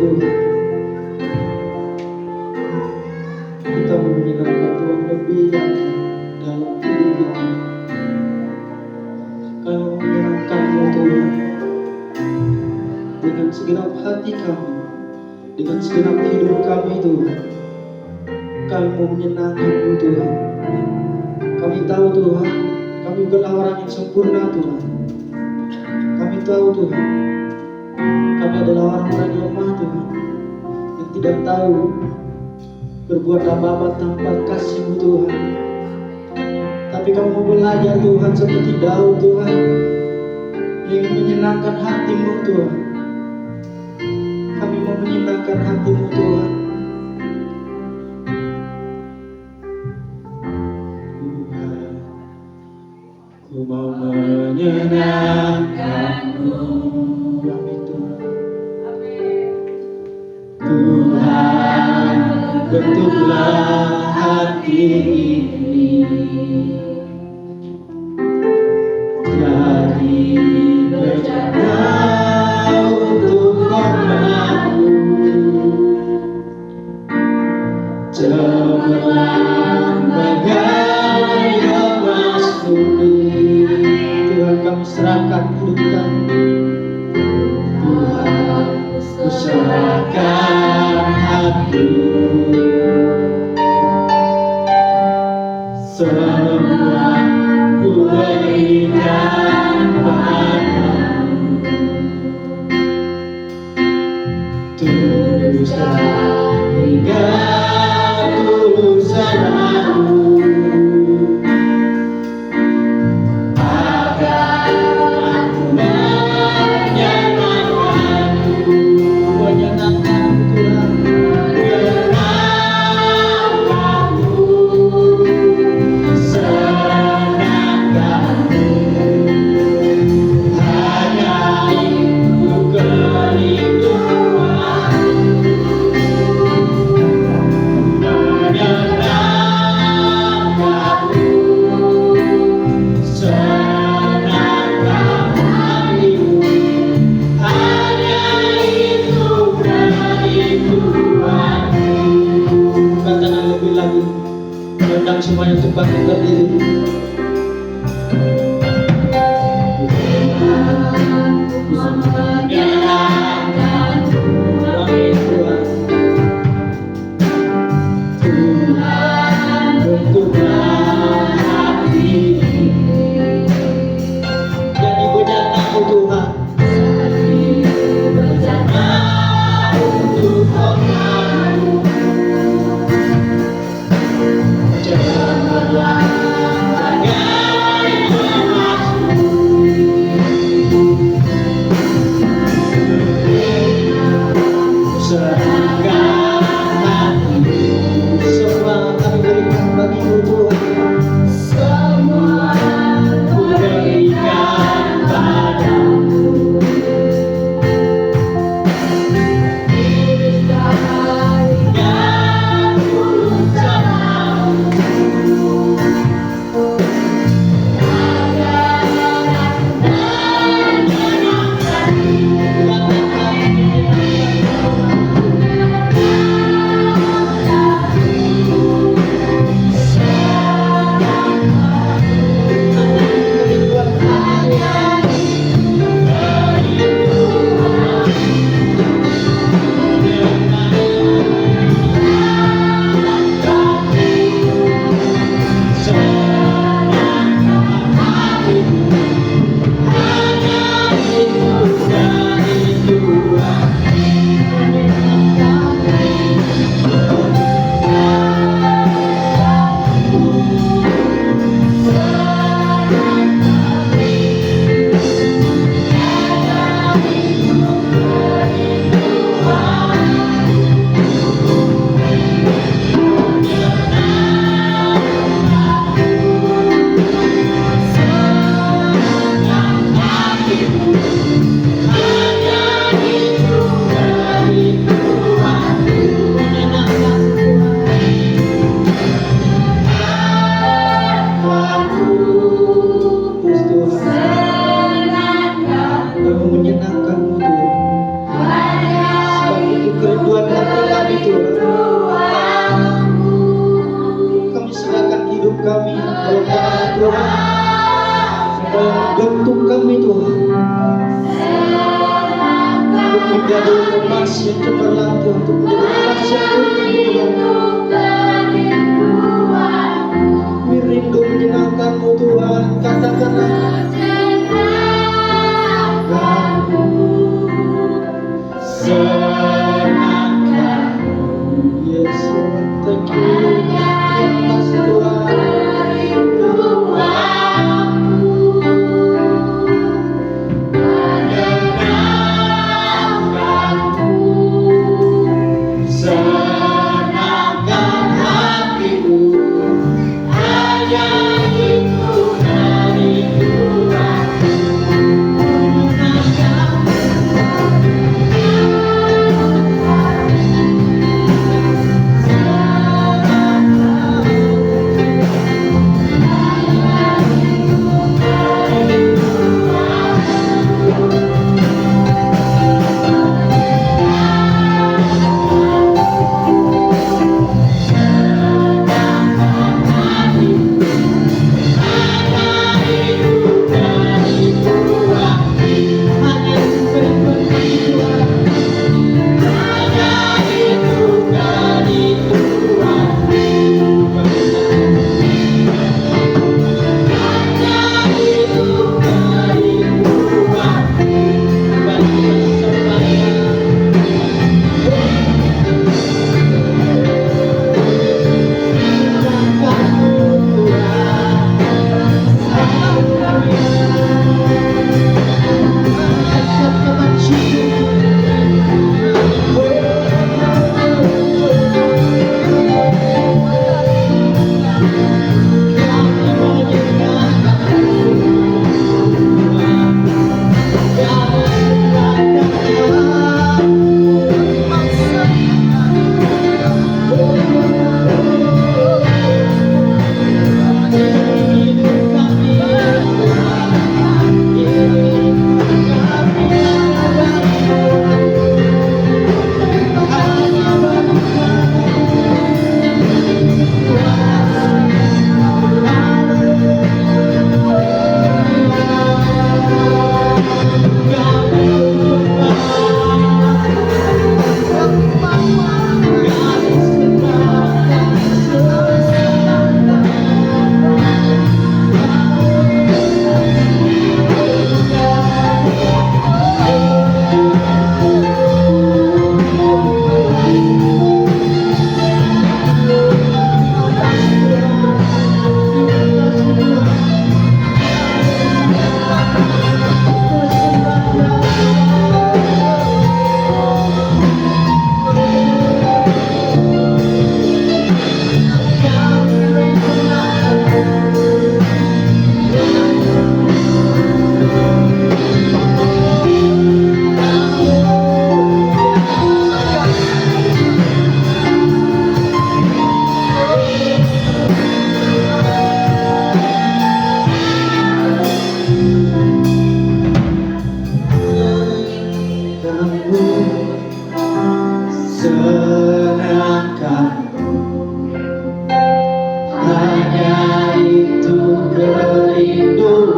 Tuhan. Kita mau menyenangkan Tuhan lebih dalam hidup kita. Kami mau menyenangkan-Mu Tuhan dengan segenap hati kami, dengan segenap hidup kami Tuhan. Kami mau menyenangkan-Mu Tuhan. Kami tahu Tuhan, kami bukanlah orang yang sempurna Tuhan. Kami tahu Tuhan, kami adalah orang-orang yang lemah Tuhan, yang tidak tahu berbuat apa-apa tanpa kasih-Mu Tuhan. Tapi kami mau belajar Tuhan seperti Daud Tuhan, yang ingin menyenangkan hati-Mu Tuhan. Kami mau menyenangkan hati-Mu Tuhan. Ku mau menyenangkan-Mu. Amin Tuhan. Tuhan, bentuklah hati ini jadi berjaya untuk hormat-Mu. Cemerlang bagai emas putih. Tuhan, kami serahkan hidup kami. Tuhan, ku serahkan hati. Semua ku berikan padamu. Tulus hingga tulus hatimu, agar aku menyenangkan-Mu. Menyenangkan-Mu Tuhan, menyenangkan-Mu, senangkan-Mu. Hanya itu kerinduan, menyenangkan-Mu, senangkan hatimu. Hanya itu kerinduanku. Katakan lebih lagi, undang semuanya untuk bangkit berdiri. Tuhan, bentuklah hati ini jadi berjana-Mu Tuhan, berjana untuk hormat-Mu. Cemerlang bagai emas putih. Serahkan hati, semua kami berikan bagi-Mu Tuhan. Semua ku berikan padamu. emas yang cemerlang Tuhan, untuk emas yang putih Tuhan. Rindu menyenangkan-Mu Tuhan, katakanlah senangkan-Mu. Yes, thank you. Terima kasih Tuhan. Senangkan hatiku, hanya itu dari Tuhan.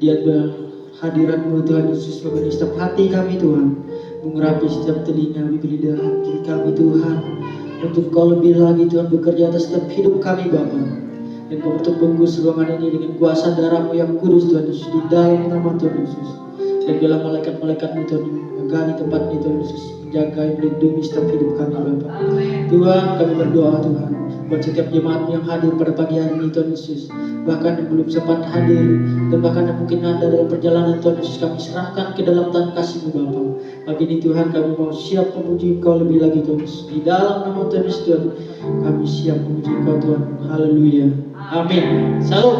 Dia hadirat-Mu Tuhan Yesus memenuhi setiap hati kami Tuhan, mengurapi setiap telinga, bibir dan hati kami Tuhan, untuk Kau lebih lagi Tuhan bekerja atas setiap hidup kami Bapa. Dan Kau untuk bungkus ruangan ini dengan kuasa darah-Mu yang kudus Tuhan Yesus, di dalam nama Tuhan Yesus. Dan biarlah malaikat-malaikat-Mu Tuhan menggani tempat ini Tuhan Yesus, menjaga, melindungi setiap hidup kami Bapa. Tuhan, kami berdoa Tuhan buat setiap jemaat yang hadir pada pagi hari ini Tuhan Yesus, bahkan yang belum sempat hadir, dan bahkan yang mungkin ada dalam perjalanan Tuhan Yesus, kami serahkan ke dalam tangan kasih-Mu Bapa. Pagi ini Tuhan, kami mau siap memuji Engkau lebih lagi Tuhan Yesus. Di dalam nama Tuhan Yesus Tuhan, kami siap memuji Engkau Tuhan. Haleluya. Amin. Salam.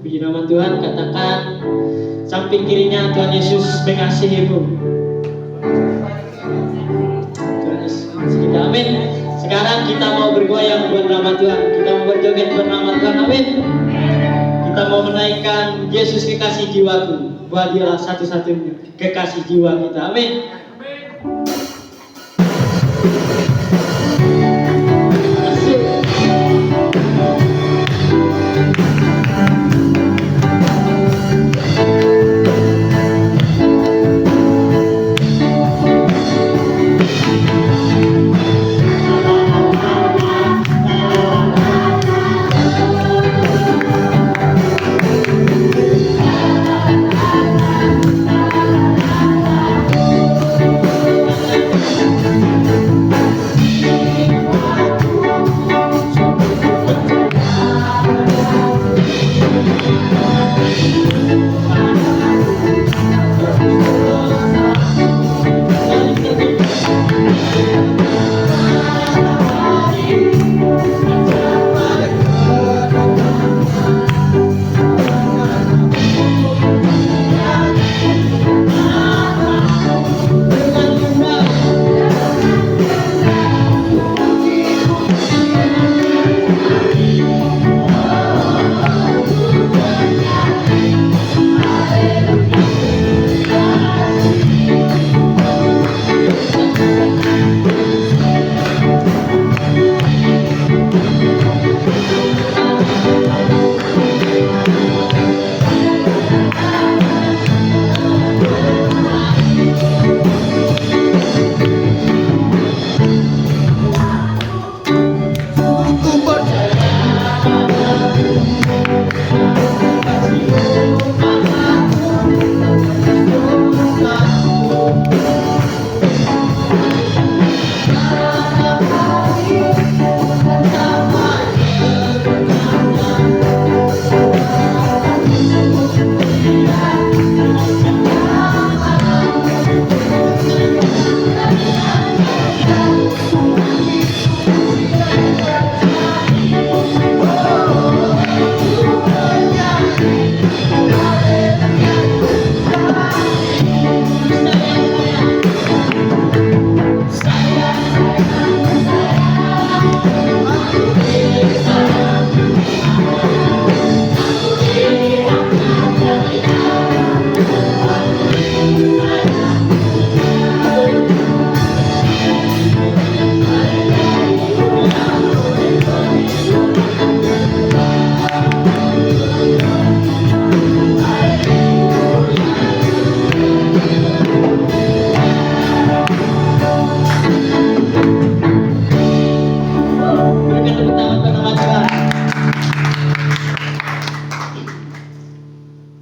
Puji nama Tuhan. Katakan samping kirinya, Tuhan Yesus mengasihimu. Tuhan Yesus mengasihimu. Amin. Sekarang kita mau bergoyang buat nama Tuhan. Kita mau berjoget buat nama Tuhan. Amin. Kita mau menaikkan Yesus kekasih jiwaku. Bahwa Dialah satu-satunya kekasih jiwa kita. Amin.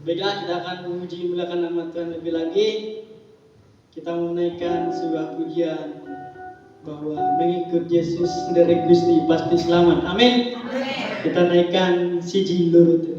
Baiklah, kita akan memuji mulakan nama Tuhan lebih lagi. Kita menaikkan sebuah pujian bahwa mengikut Yesus dari Gusti pasti selamat. Amin. Kita naikkan siji lurut ini.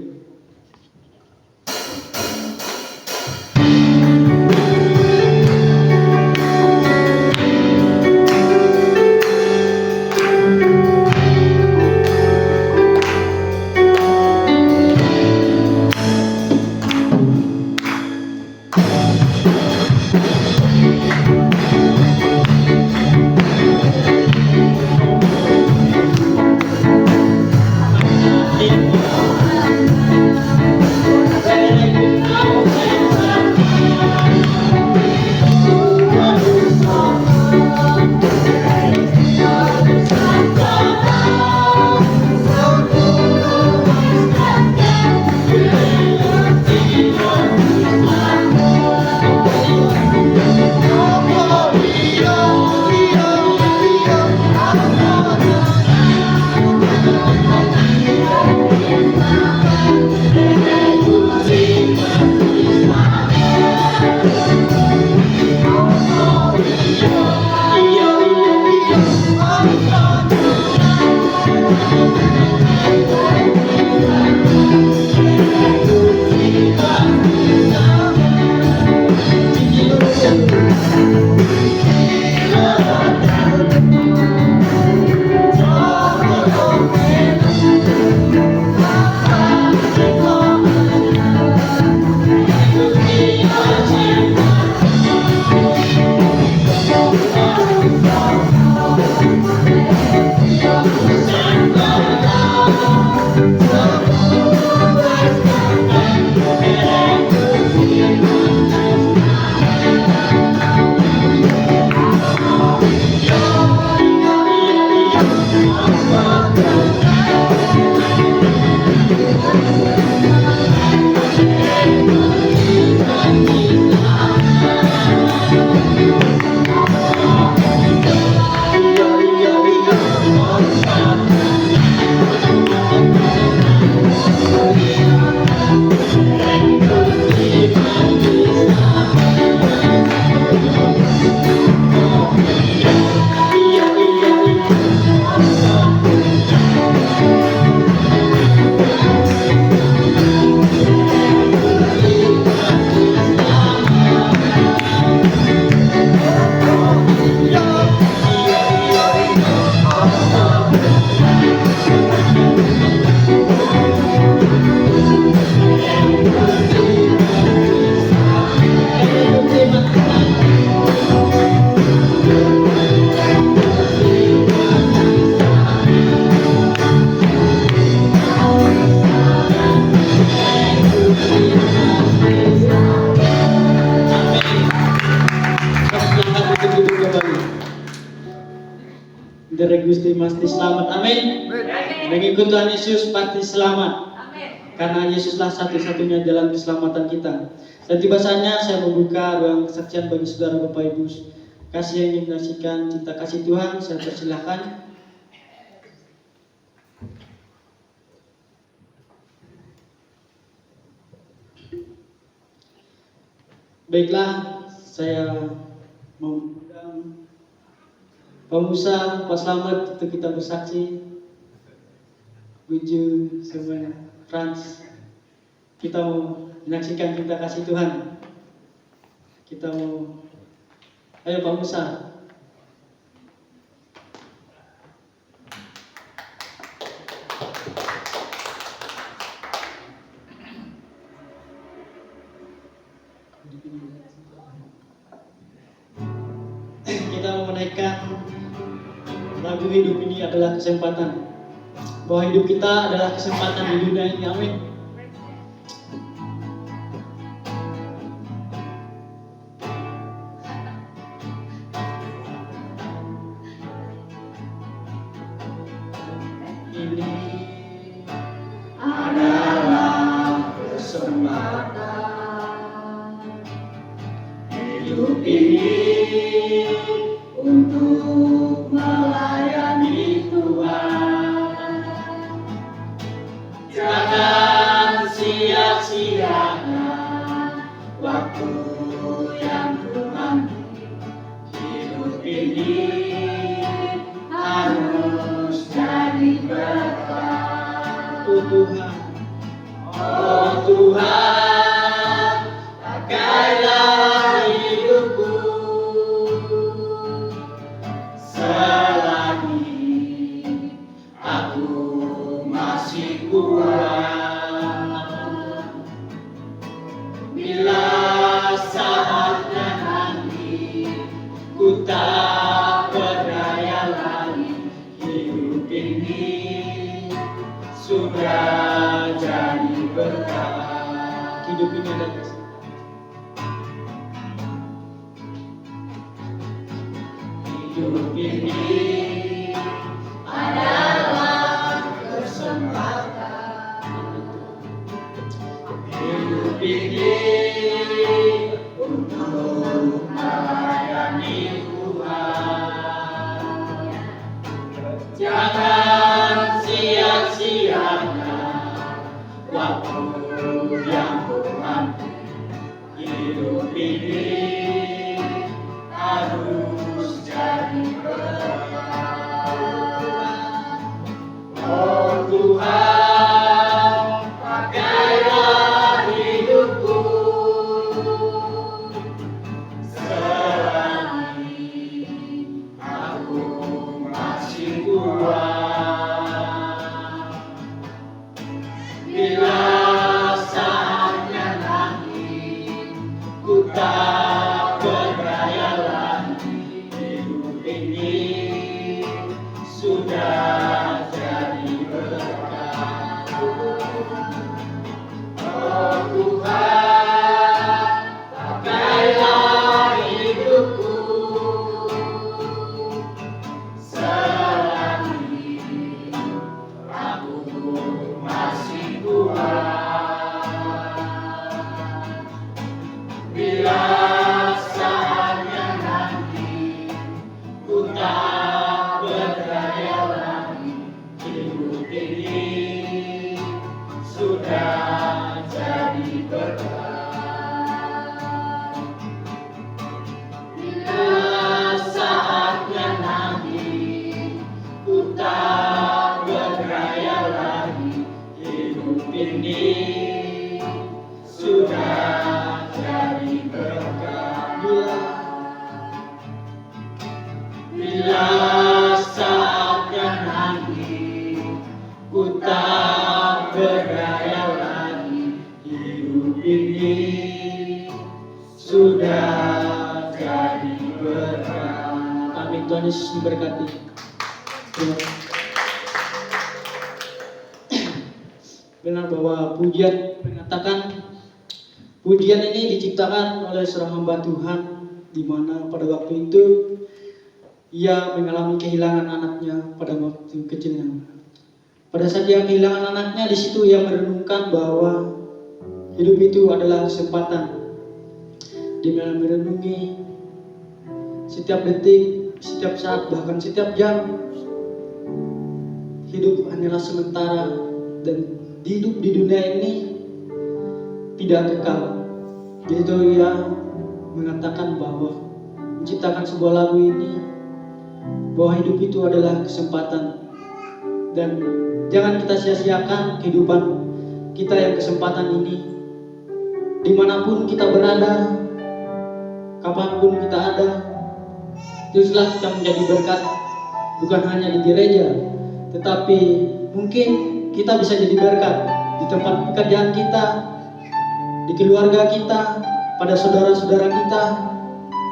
Dari Gusti pasti selamat, amin. Mengikut Tuhan Yesus pasti selamat. Karena Yesuslah satu-satunya jalan keselamatan kita. Dan tiba saatnya saya membuka ruang kesaksian bagi saudara Bapak Ibu kasih yang ingin menyaksikan cinta kasih Tuhan. Saya persilahkan. Baiklah, saya mengundang Pak Musa, Pak Slamet untuk kita bersaksi. Buju semuanya, Frans. Kita mau menyaksikan cinta kasih Tuhan. Kita mau, ayo Pak Musa. Kita mau menaikkan lagu hidup ini adalah kesempatan. Bahwa hidup kita adalah kesempatan di dunia ini, amin. Ini adalah kesempatan hidup ini untuk melayani Tuhan. Jangan sia-siakan waktu yang Tuhan beri. Hidup ini harus jadi berkat. Oh Tuhan, oh Tuhan, pakailah hidupku selagi aku masih kuat. Bila saatnya nanti ku tak berdaya lagi, hidup ini sudah jadi berkat. Hidup ini adalah hidup ini adalah kesempatan. Hidup ini untuk melayani Tuhan. Jangan sia-siakan waktu yang Tuhan beri. Hidup ini harus jadi berkat. Tuhan, pakailah hidupku selagi aku masih kuat. Bila saatnya nanti ku tak berdaya lagi, hidup ini sudah jadi berkat. Oh Tuhan, pakailah hidupku selagi aku masih kuat. Bila saatnya nanti ku tak berdaya lagi, hidup ini sudah jadi berkat. Bila saatnya nanti ku tak berdaya lagi, hidup ini sudah jadi berkat. Bila saatnya nanti ku tak berdaya lagi, hidup ini sudah jadi berkat. Amin. Tuhan Yesus memberkati. Terima kasih. Benar bahwa pujian mengatakan pujian ini diciptakan oleh seorang hamba Tuhan, di mana pada waktu itu ia mengalami kehilangan anaknya pada waktu kecilnya. Pada saat ia kehilangan anaknya, di situ ia merenungkan bahwa hidup itu adalah kesempatan. Dia merenungi setiap detik, setiap saat, bahkan setiap jam. Hidup hanyalah sementara, dan hidup di dunia ini tidak kekal. Jadi ia mengatakan bahwa menciptakan sebuah lagu ini, bahwa hidup itu adalah kesempatan, dan jangan kita sia-siakan kehidupan kita yang kesempatan ini. Dimanapun kita berada, kapanpun kita ada, teruslah kita menjadi berkat, bukan hanya di gereja, tetapi mungkin kita bisa jadi berkat di tempat pekerjaan kita, di keluarga kita, pada saudara-saudara kita,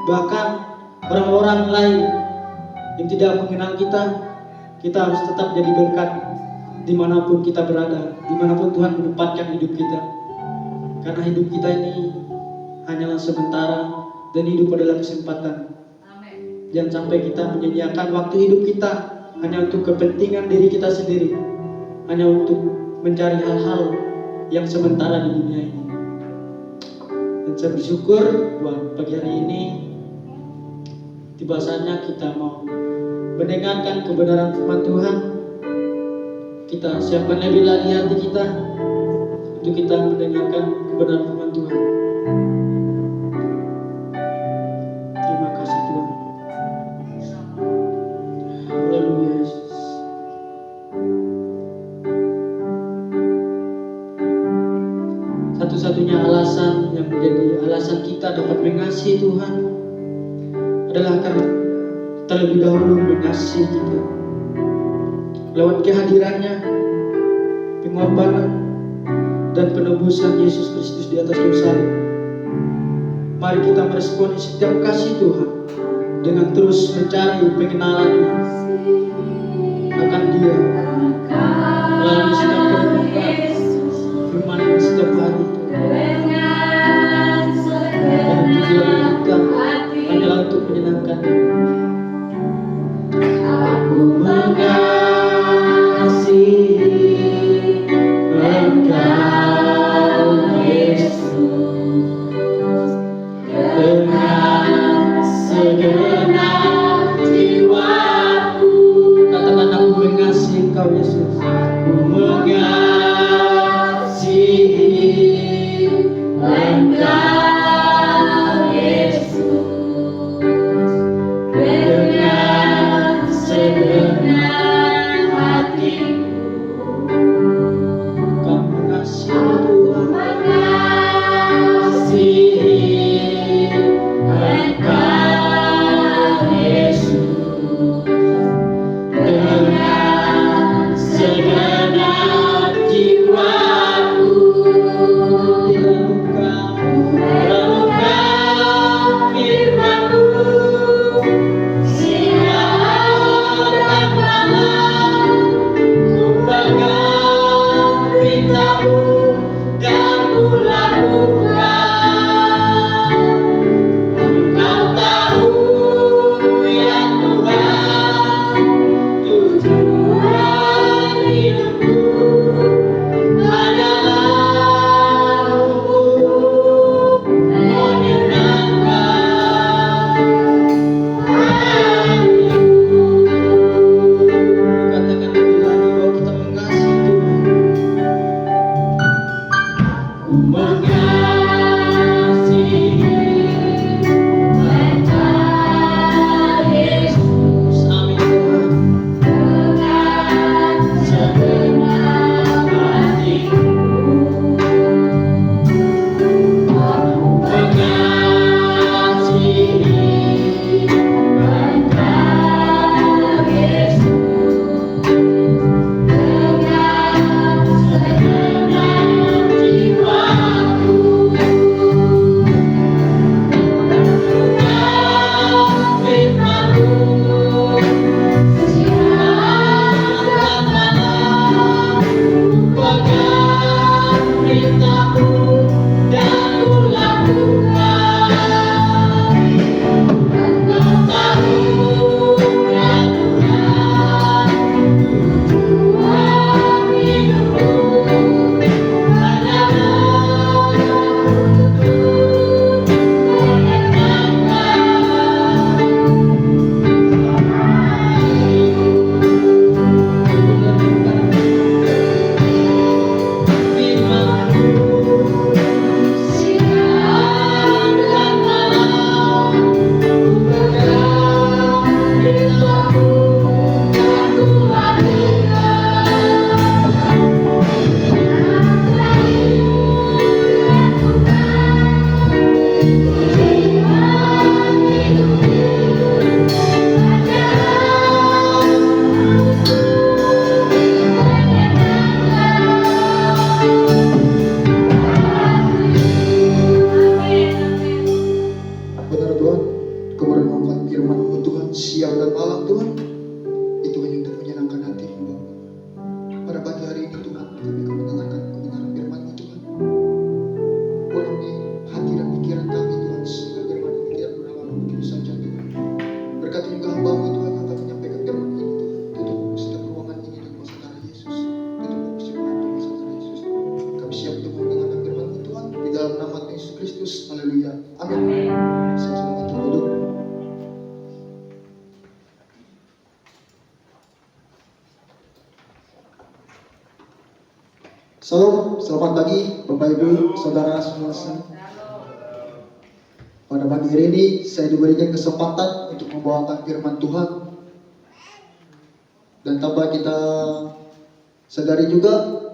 bahkan orang-orang lain yang tidak mengenal kita. Kita harus tetap jadi berkat dimanapun kita berada, dimanapun Tuhan menempatkan hidup kita. Karena hidup kita ini hanyalah sementara, dan hidup adalah kesempatan. Amen. Jangan sampai kita menyia-nyiakan waktu hidup kita hanya untuk kepentingan diri kita sendiri, hanya untuk mencari hal-hal yang sementara di dunia ini. Dan saya bersyukur buat pagi hari ini tiba saatnya kita mau mendengarkan kebenaran firman Tuhan. Kita siapkan lebih lagi hati kita untuk kita mendengarkan kebenaran firman Tuhan. Terima kasih Tuhan. Haleluya Yesus. Satu-satunya alasan yang menjadi alasan kita dapat mengasihi Tuhan adalah karena terlebih dahulu mengasihi kita lewat kehadirannya, pengorbanan, dan penebusan Yesus Kristus di atas kayu salib. Mari kita meresponi setiap kasih Tuhan dengan terus mencari pengenalan akan Dia melalui setiap perenungan firman setiap hari. Dan tujuan kita adalah untuk menyenangkan Dia. Aku mengasihi Engkau Yesus dengan segenap jiwaku. Katakan, aku mengasihi Engkau Yesus. Aku mengasihi Engkau Yesus dengan segenap hatiku. Salam, selamat pagi Bapak Ibu, Saudara semua. Pada pagi hari ini saya diberikan kesempatan untuk membawakan firman Tuhan. Dan tanpa kita sadari juga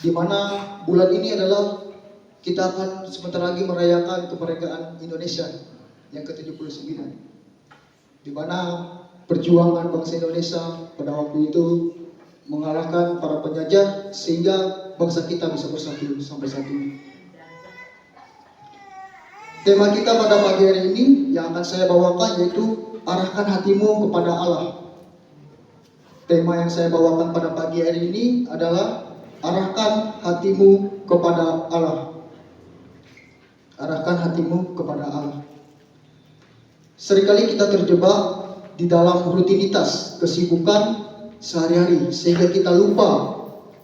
di mana bulan ini adalah kita akan sebentar lagi merayakan kemerdekaan Indonesia yang ke-79. Di mana perjuangan bangsa Indonesia pada waktu itu mengalahkan para penjajah sehingga bangsa kita bisa bersatu sampai saat ini. Tema kita pada pagi hari ini yang akan saya bawakan yaitu arahkan hatimu kepada Allah. Tema yang saya bawakan pada pagi hari ini adalah arahkan hatimu kepada Allah. Arahkan hatimu kepada Allah. Seringkali kita terjebak di dalam rutinitas, kesibukan sehari-hari sehingga kita lupa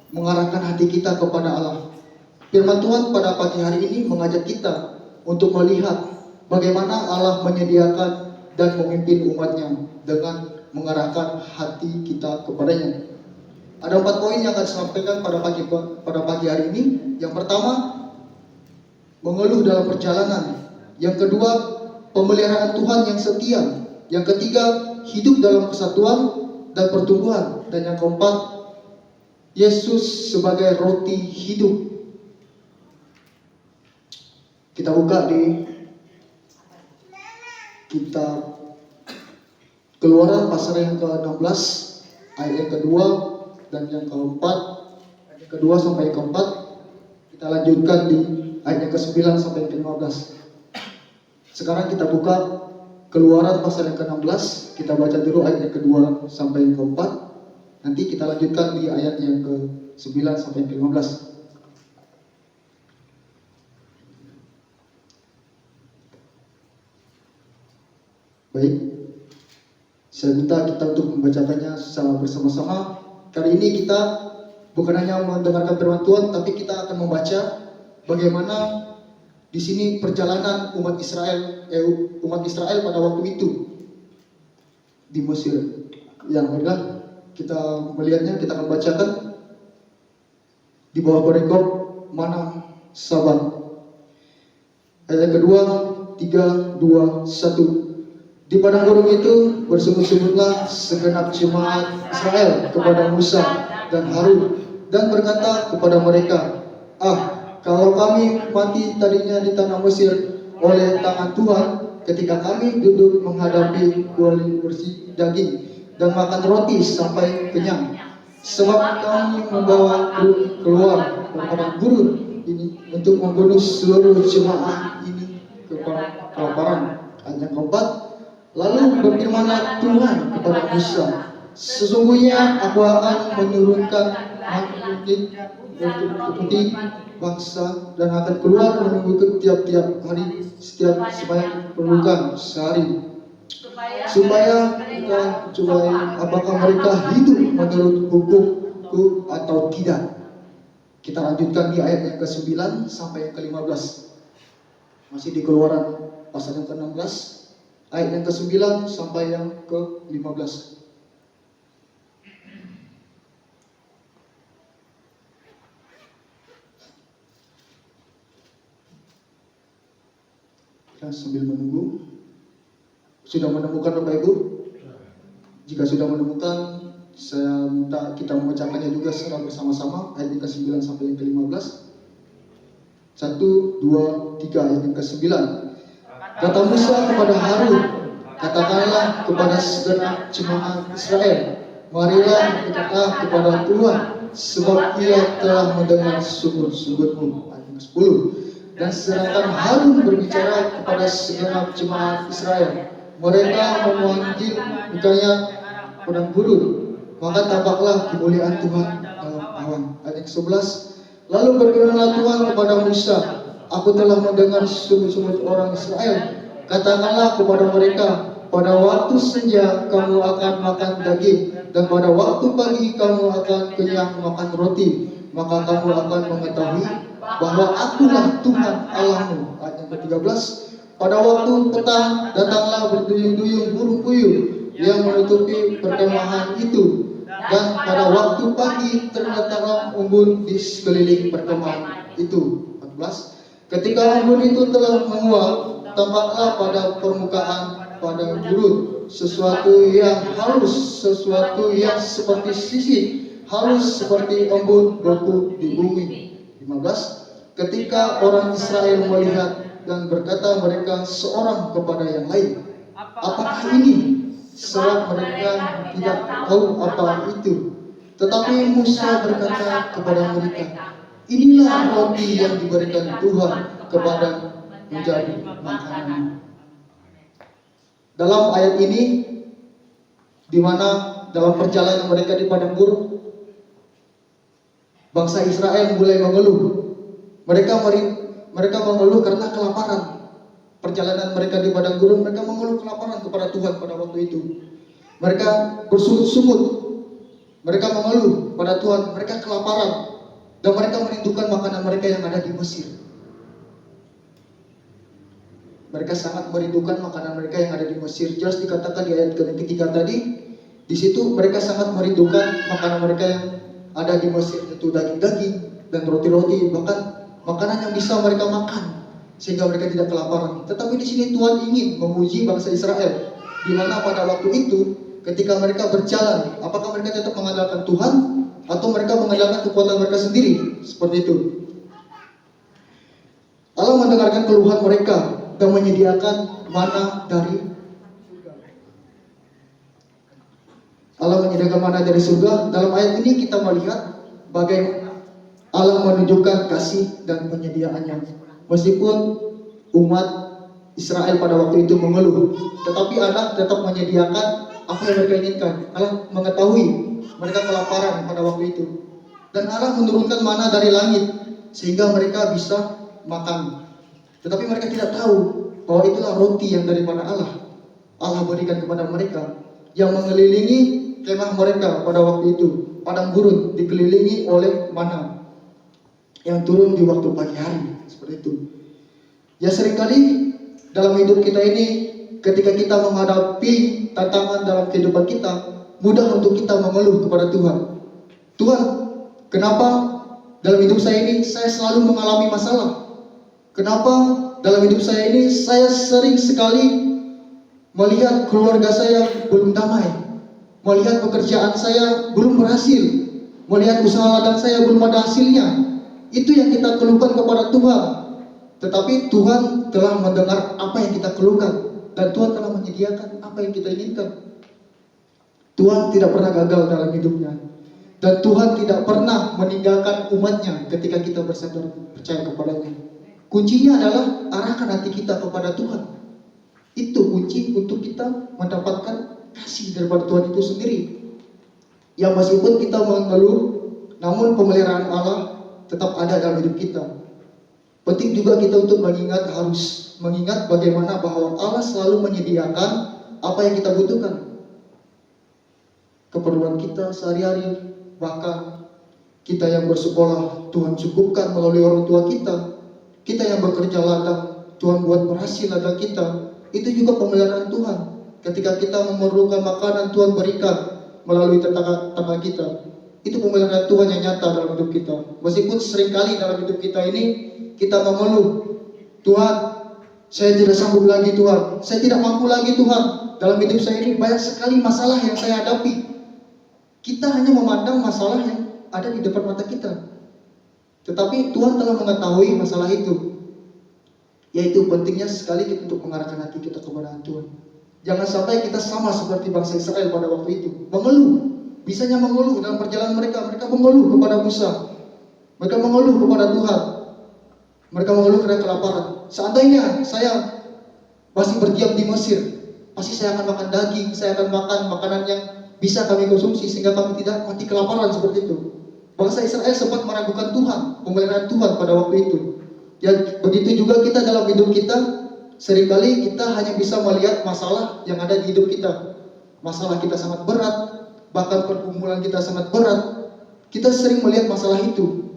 mengarahkan hati kita kepada Allah. Firman Tuhan pada pagi hari ini mengajak kita untuk melihat bagaimana Allah menyediakan dan memimpin umatnya dengan mengarahkan hati kita kepadanya. Ada 4 poin yang akan saya sampaikan pada pagi hari ini. Yang pertama, mengeluh dalam perjalanan. Yang kedua, pemeliharaan Tuhan yang setia. Yang ketiga, hidup dalam kesatuan dan pertumbuhan. Dan yang keempat, Yesus sebagai roti hidup. Kita buka di kitab Keluaran pasal yang ke-16 ayat yang kedua dan yang keempat, ayat yang kedua sampai yang keempat. Kita lanjutkan di ayat yang ke-9 sampai yang ke-15. Sekarang kita buka Keluaran pasal yang ke-16, kita baca dulu ayat yang kedua sampai yang keempat. Nanti kita lanjutkan di ayat yang ke-9 sampai yang ke-15. Baik, saya minta kita untuk membacakannya secara bersama-sama. Kali ini kita bukan hanya mendengarkan firman Tuhan, tapi kita akan membaca bagaimana di sini perjalanan umat Israel pada waktu itu di Mesir. Yang mudah kita melihatnya, kita akan bacakan di bawah perikop Mana Sabat. Ayat yang kedua, 3, 2, 1. Di padang gurun itu bersungut-sungutlah segenap jemaat Israel kepada Musa dan Harun dan berkata kepada mereka, kalau kami mati tadinya di tanah Mesir oleh tangan Tuhan ketika kami duduk menghadapi kuali bersih daging dan makan roti sampai kenyang, sebab kami membawa keluar ke padang gurun ini untuk membunuh seluruh jemaat ini kelaparan. Ayat yang keempat. Lalu berfirmanlah Tuhan kepada Musa, sesungguhnya aku akan menurunkan angin seperti bangsa dan akan keluar menunggu tiap-tiap hari setiap sembahyang perlukan sehari, supaya kita cobai apakah mereka hidup menurut hukumku atau tidak. Kita lanjutkan di ayat yang ke-9 sampai yang ke-15. Masih di Keluaran pasal yang ke-16. Ayat yang ke-9 sampai yang ke-15. Kita sambil menunggu. Sudah menemukan Bapak Ibu? Jika sudah menemukan, saya minta kita membacakannya juga secara bersama-sama. Ayat yang ke-9 sampai yang ke-15. 1, 2, 3. Ayat yang ke-9. Kata Musa kepada Harun, katakanlah kepada segenap jemaat Israel, marilah berkata kepada Tuhan, sebab Ia telah mendengar sunggut-sunggutmu. Ayat 10. Dan sedangkan Harun berbicara kepada segenap jemaat Israel, mereka memanggil bukannya padang gurun, maka tampaklah kemuliaan Tuhan dalam awan. Ayat 11. Lalu berfirmanlah Tuhan kepada Musa, aku telah mendengar sungut-sungut orang Israel. Katakanlah kepada mereka, pada waktu senja kamu akan makan daging, dan pada waktu pagi kamu akan kenyang makan roti. Maka kamu akan mengetahui bahwa akulah Tuhan Allahmu. Ayat yang ke-13. Pada waktu petang datanglah berduyun-duyun burung puyuh yang menutupi perkemahan itu, Dan pada waktu pagi terletaklah embun di sekeliling perkemahan itu. 14. Ketika embun itu telah menguap, tampaklah pada permukaan padang gurun sesuatu yang halus, sesuatu yang seperti sisik, halus seperti embun beku di bumi. 15. Ketika orang Israel melihat dan berkata mereka seorang kepada yang lain, apakah ini? Sebab mereka tidak tahu apa itu. Tetapi Musa berkata kepada mereka, inilah roti yang diberikan Tuhan kepada menjadi makanan. Dalam ayat ini, di mana dalam perjalanan mereka di padang gurun, bangsa Israel mulai mengeluh. Mereka mengeluh karena kelaparan. Perjalanan mereka di padang gurun, mereka mengeluh kelaparan kepada Tuhan pada waktu itu. Mereka bersungut-sungut, mereka mengeluh pada Tuhan, mereka kelaparan, dan mereka merindukan makanan mereka yang ada di Mesir. Mereka sangat merindukan makanan mereka yang ada di Mesir. Jelas dikatakan di ayat ketiga tadi, di situ mereka sangat merindukan makanan mereka yang ada di Mesir, yaitu daging-daging dan roti-roti, bahkan makanan yang bisa mereka makan sehingga mereka tidak kelaparan. Tetapi di sini Tuhan ingin menguji bangsa Israel, di mana pada waktu itu ketika mereka berjalan, apakah mereka tetap mengandalkan Tuhan atau mereka mengandalkan kekuatan mereka sendiri? Seperti itu. Allah mendengarkan keluhan mereka dan menyediakan mana dari surga. Dalam ayat ini kita melihat bagaimana Allah menunjukkan kasih dan penyediaannya. Meskipun umat Israel pada waktu itu mengeluh, tetapi Allah tetap menyediakan apa yang mereka inginkan. Allah mengetahui mereka kelaparan pada waktu itu, dan Allah menurunkan mana dari langit sehingga mereka bisa makan. Tetapi mereka tidak tahu bahwa itulah roti yang daripada Allah. Allah berikan kepada mereka, yang mengelilingi kemah mereka pada waktu itu. Padang gurun dikelilingi oleh mana yang turun di waktu pagi hari. Seperti itu. Ya, seringkali dalam hidup kita ini, ketika kita menghadapi tantangan dalam kehidupan kita, mudah untuk kita mengeluh kepada Tuhan. Tuhan, kenapa dalam hidup saya ini saya selalu mengalami masalah? Kenapa dalam hidup saya ini saya sering sekali melihat keluarga saya belum damai, melihat pekerjaan saya belum berhasil, melihat usaha ladang saya belum ada hasilnya? Itu yang kita keluhkan kepada Tuhan. Tetapi Tuhan telah mendengar apa yang kita keluhkan, dan Tuhan telah menyediakan apa yang kita inginkan. Tuhan tidak pernah gagal dalam hidupnya, dan Tuhan tidak pernah meninggalkan umatnya ketika kita bersandar percaya kepadanya. Kuncinya adalah arahkan hati kita kepada Tuhan. Itu kunci untuk kita mendapatkan kasih daripada Tuhan itu sendiri. Yang meskipun kita mengeluh, namun pemeliharaan Allah tetap ada dalam hidup kita. Penting juga kita untuk harus mengingat bagaimana bahwa Allah selalu menyediakan apa yang kita butuhkan. Keperluan kita sehari-hari, bahkan kita yang bersekolah, Tuhan cukupkan melalui orang tua kita. Kita yang bekerja ladang, Tuhan buat berhasil ladang kita. Itu juga pemeliharaan Tuhan. Ketika kita memerlukan makanan, Tuhan berikan melalui tetangga kita. Itu pemeliharaan Tuhan yang nyata dalam hidup kita. Meskipun seringkali dalam hidup kita ini kita mengeluh, Tuhan, saya tidak sanggup lagi Tuhan, saya tidak mampu lagi Tuhan. Dalam hidup saya ini banyak sekali masalah yang saya hadapi. Kita hanya memandang masalah yang ada di depan mata kita. Tetapi Tuhan telah mengetahui masalah itu. Yaitu pentingnya sekali kita untuk mengarahkan hati kita kepada Tuhan. Jangan sampai kita sama seperti bangsa Israel pada waktu itu, mengeluh. Bisanya mengeluh dalam perjalanan mereka. Mereka mengeluh kepada Musa, mereka mengeluh kepada Tuhan, mereka mengeluh karena kelaparan. Seandainya saya masih berdiam di Mesir, pasti saya akan makan daging, saya akan makan makanan yang bisa kami konsumsi sehingga kami tidak mati kelaparan. Seperti itu. Bangsa Israel sempat meragukan Tuhan, pemeliharaan Tuhan pada waktu itu. Ya, begitu juga kita dalam hidup kita. Seringkali kita hanya bisa melihat masalah yang ada di hidup kita. Masalah kita sangat berat, bahkan pergumulan kita sangat berat. Kita sering melihat masalah itu.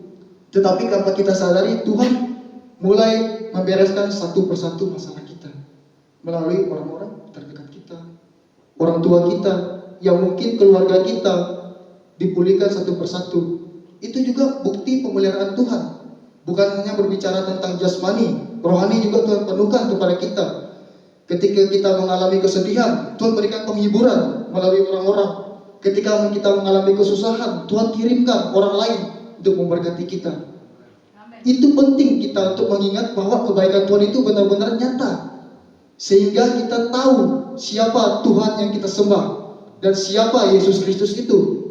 Tetapi tanpa kita sadari, Tuhan mulai membereskan satu persatu masalah kita melalui orang-orang terdekat kita, orang tua kita, yang mungkin keluarga kita dipulihkan satu persatu. Itu juga bukti pemeliharaan Tuhan. Bukan hanya berbicara tentang jasmani, rohani juga Tuhan penuhkan kepada kita. Ketika kita mengalami kesedihan, Tuhan berikan penghiburan melalui orang-orang. Ketika kita mengalami kesusahan, Tuhan kirimkan orang lain untuk memberkati kita. Itu penting kita untuk mengingat bahwa kebaikan Tuhan itu benar-benar nyata. Sehingga kita tahu siapa Tuhan yang kita sembah dan siapa Yesus Kristus itu.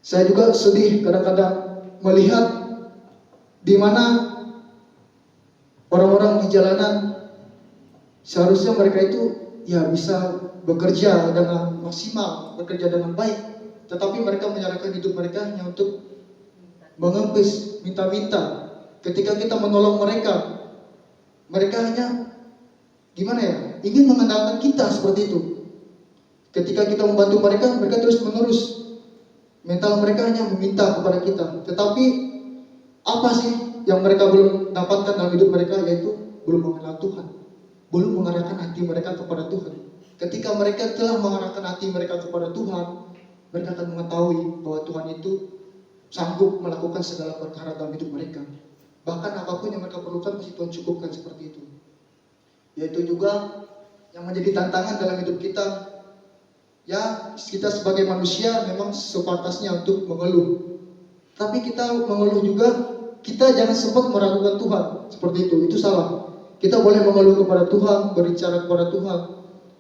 Saya juga sedih kadang-kadang melihat di mana orang-orang di jalanan seharusnya mereka itu ya bisa bekerja dengan maksimal, bekerja dengan baik, tetapi mereka menyerahkan hidup mereka hanya untuk mengempis, minta-minta. Ketika kita menolong mereka, mereka hanya gimana ya, ingin mengandalkan kita seperti itu. Ketika kita membantu mereka, mereka terus menerus mental mereka hanya meminta kepada kita. Tetapi apa sih yang mereka belum dapatkan dalam hidup mereka, yaitu belum mengenal Tuhan, belum mengarahkan hati mereka kepada Tuhan. Ketika mereka telah mengarahkan hati mereka kepada Tuhan, mereka akan mengetahui bahwa Tuhan itu sanggup melakukan segala perkara dalam hidup mereka. Bahkan apapun yang mereka perlukan pasti Tuhan cukupkan seperti itu. Yaitu juga yang menjadi tantangan dalam hidup kita. Ya, kita sebagai manusia memang sepantasnya untuk mengeluh. Tapi kita mengeluh juga, kita jangan sempat meragukan Tuhan. Seperti itu salah. Kita boleh mengeluh kepada Tuhan, berbicara kepada Tuhan.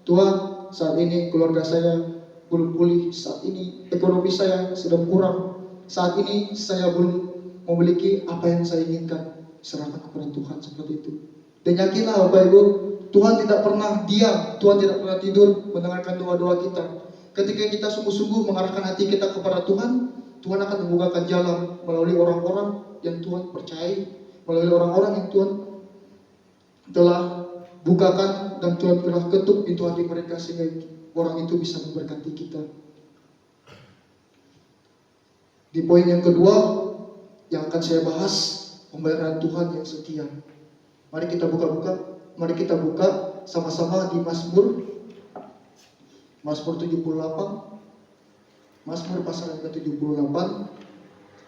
Tuhan, saat ini keluarga saya belum pulih, saat ini ekonomi saya sedang kurang, saat ini saya belum memiliki apa yang saya inginkan. Serahkan kepada Tuhan seperti itu. Dan yakinlah Bapak Ibu, Tuhan tidak pernah diam, Tuhan tidak pernah tidur mendengarkan doa-doa kita. Ketika kita sungguh-sungguh mengarahkan hati kita kepada Tuhan, Tuhan akan membukakan jalan melalui orang-orang yang Tuhan percayai, melalui orang-orang yang Tuhan telah bukakan dan Tuhan telah ketuk pintu hati mereka sehingga orang itu bisa memberkati kita. Di poin yang kedua yang akan saya bahas, pembayaran Tuhan yang setia. Mari kita buka sama-sama di Mazmur 78, Mazmur pasal yang ke-78,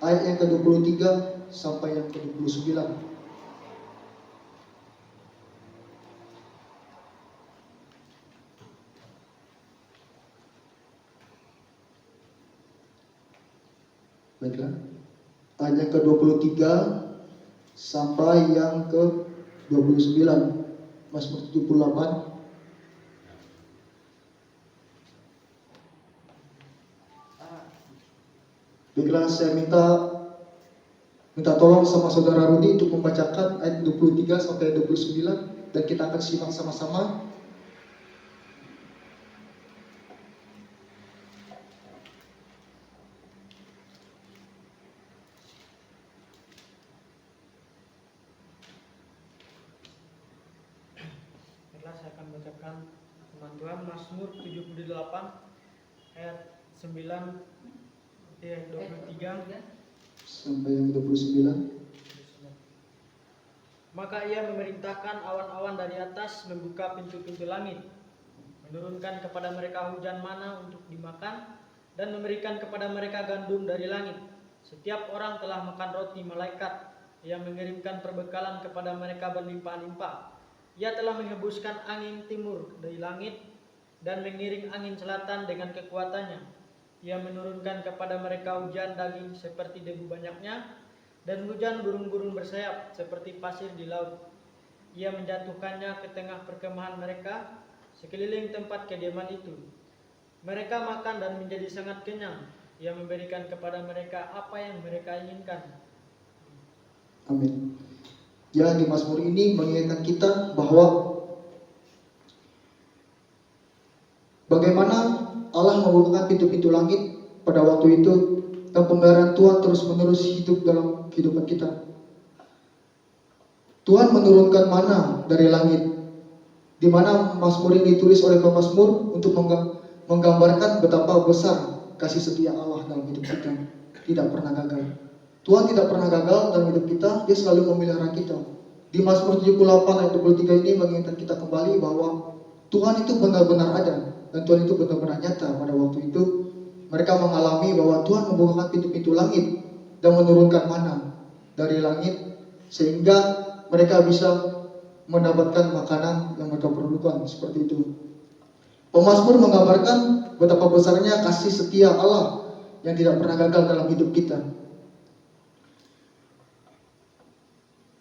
ayat yang ke-23 sampai yang ke-29. Baiklah, ayat yang ke-23 sampai yang ke-29, Mazmur 78. Baiklah, saya minta tolong sama saudara Rudi untuk membacakan ayat 23 sampai 29 dan kita akan simak sama-sama. Baiklah, saya akan bacakan firman Tuhan, Mazmur 78 ayat 9 ayat 23 Sampai yang 29. Maka ia memerintahkan awan-awan dari atas membuka pintu-pintu langit, menurunkan kepada mereka hujan mana untuk dimakan, dan memberikan kepada mereka gandum dari langit. Setiap orang telah makan roti malaikat, ia mengirimkan perbekalan kepada mereka berlimpah-limpah. Ia telah menghembuskan angin timur dari langit dan mengiring angin selatan dengan kekuatannya. Ia menurunkan kepada mereka hujan daging seperti debu banyaknya, dan hujan burung-burung bersayap seperti pasir di laut. Ia menjatuhkannya ke tengah perkemahan mereka, sekeliling tempat kediaman itu. Mereka makan dan menjadi sangat kenyang. Ia memberikan kepada mereka apa yang mereka inginkan. Amin. Ya, di Mazmur ini mengingatkan kita bahwa bagaimana Allah membukakan pintu-pintu langit pada waktu itu, dan pembayaran Tuhan terus-menerus hidup dalam kehidupan kita. Tuhan menurunkan mana dari langit, di mana Mazmur ini ditulis oleh pemazmur untuk menggambarkan betapa besar kasih setia Allah dalam hidup kita. Tidak pernah gagal. Tuhan tidak pernah gagal dalam hidup kita, Dia selalu memelihara kita. Di Mazmur 78 ayat 23 ini mengingatkan kita kembali bahwa Tuhan itu benar-benar ada, dan Tuhan itu benar-benar nyata pada waktu itu. mereka mengalami bahwa Tuhan membukakan pintu-pintu langit dan menurunkan mana dari langit sehingga mereka bisa mendapatkan makanan yang mereka perlukan, seperti itu. Pemazmur menggambarkan betapa besarnya kasih setia Allah yang tidak pernah gagal dalam hidup kita.